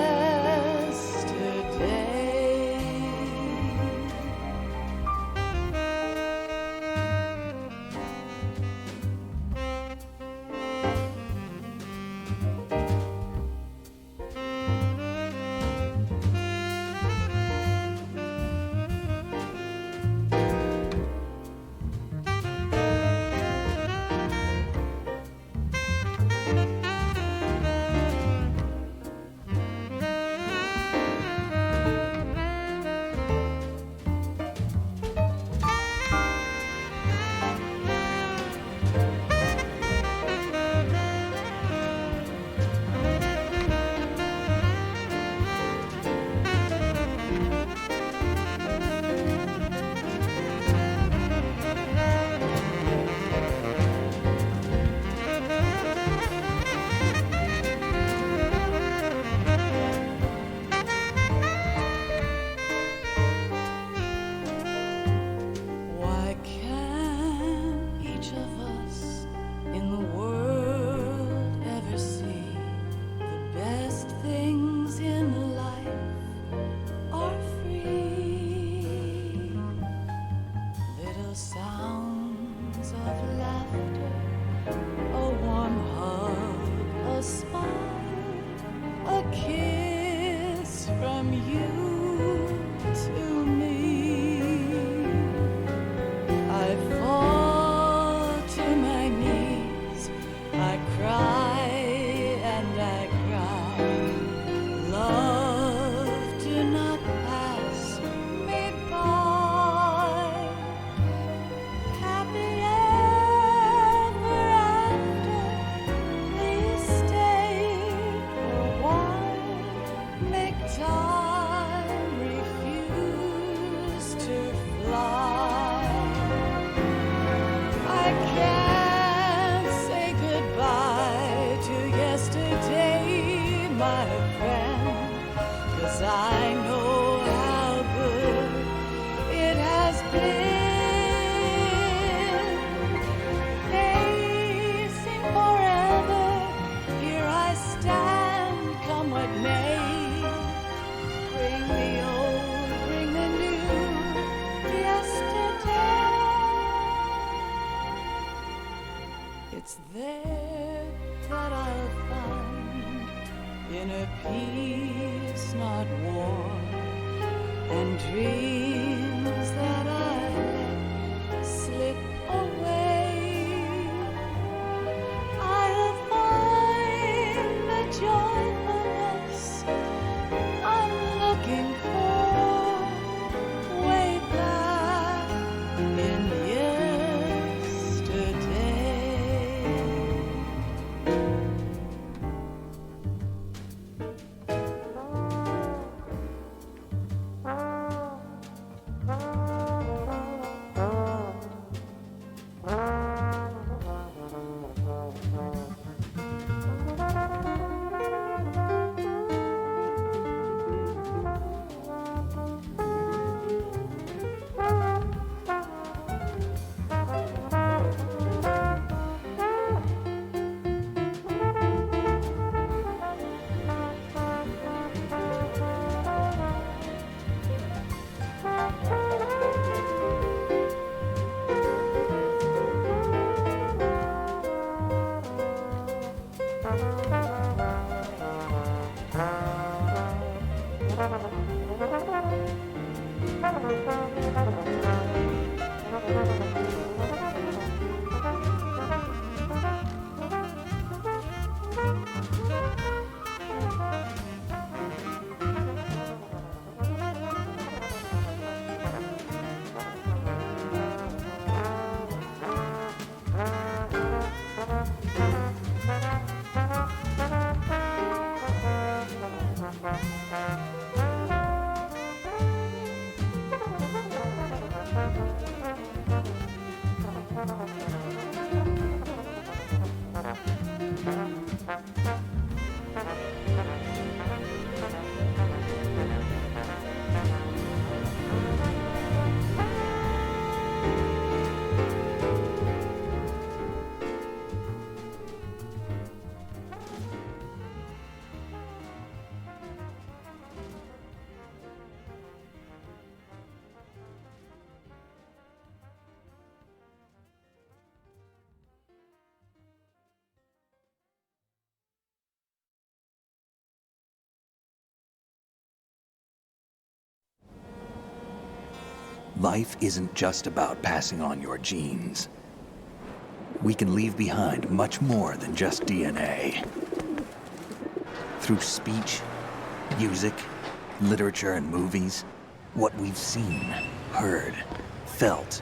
Why can't each of us in the world ever see the best things in life are free? Little sounds of laughter, a warm hug, a smile, a kiss from you to me. I fall to my knees, I cry and I cry. Love, do not pass me by. Happy ever where peace, not war, and dreams that I let slip away. I'll find the joyfulness I'm looking for way back in yesterday. Life isn't just about passing on your genes. We can leave behind much more than just DNA. Through speech, music, literature, and movies, what we've seen, heard, felt,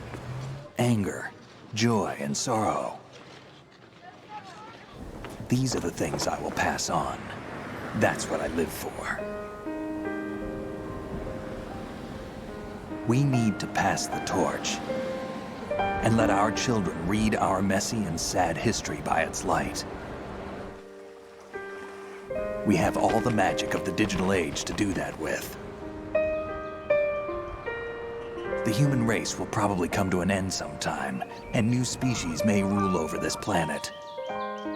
anger, joy, and sorrow. These are the things I will pass on. That's what I live for. We need to pass the torch and let our children read our messy and sad history by its light. We have all the magic of the digital age to do that with. The human race will probably come to an end sometime, and new species may rule over this planet.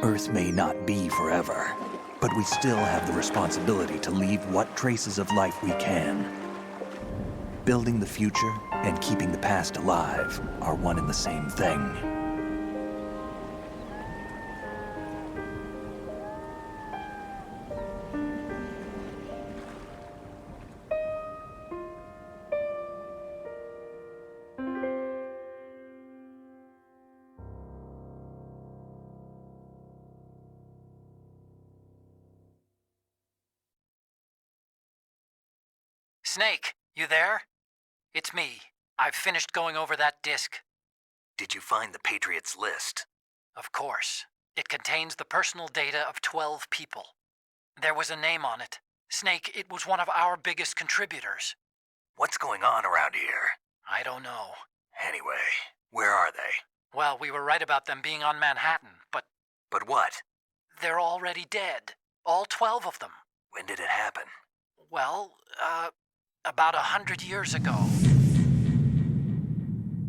Earth may not be forever, but we still have the responsibility to leave what traces of life we can. Building the future and keeping the past alive are one and the same thing. Snake, you there? It's me. I've finished going over that disk. Did you find the Patriots list? Of course. It contains the personal data of 12 people. There was a name on it. Snake, it was one of our biggest contributors. What's going on around here? I don't know. Anyway, where are they? Well, we were right about them being on Manhattan, but... But what? They're already dead. All 12 of them. When did it happen? Well, about 100 years ago.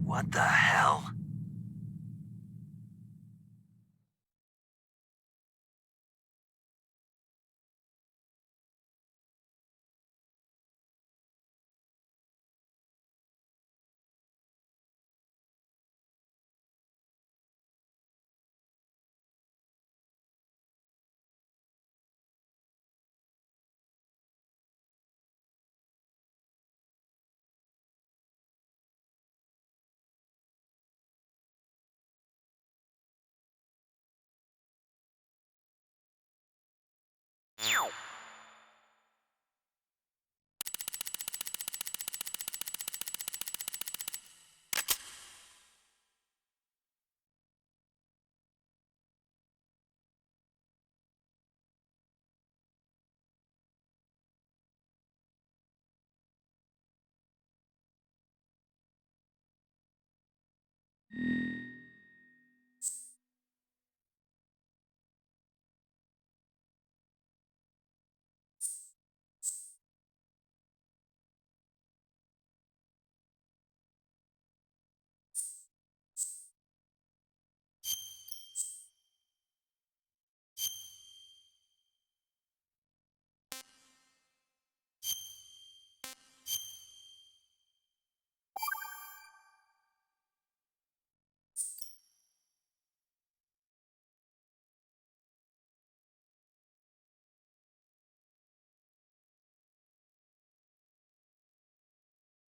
What the hell?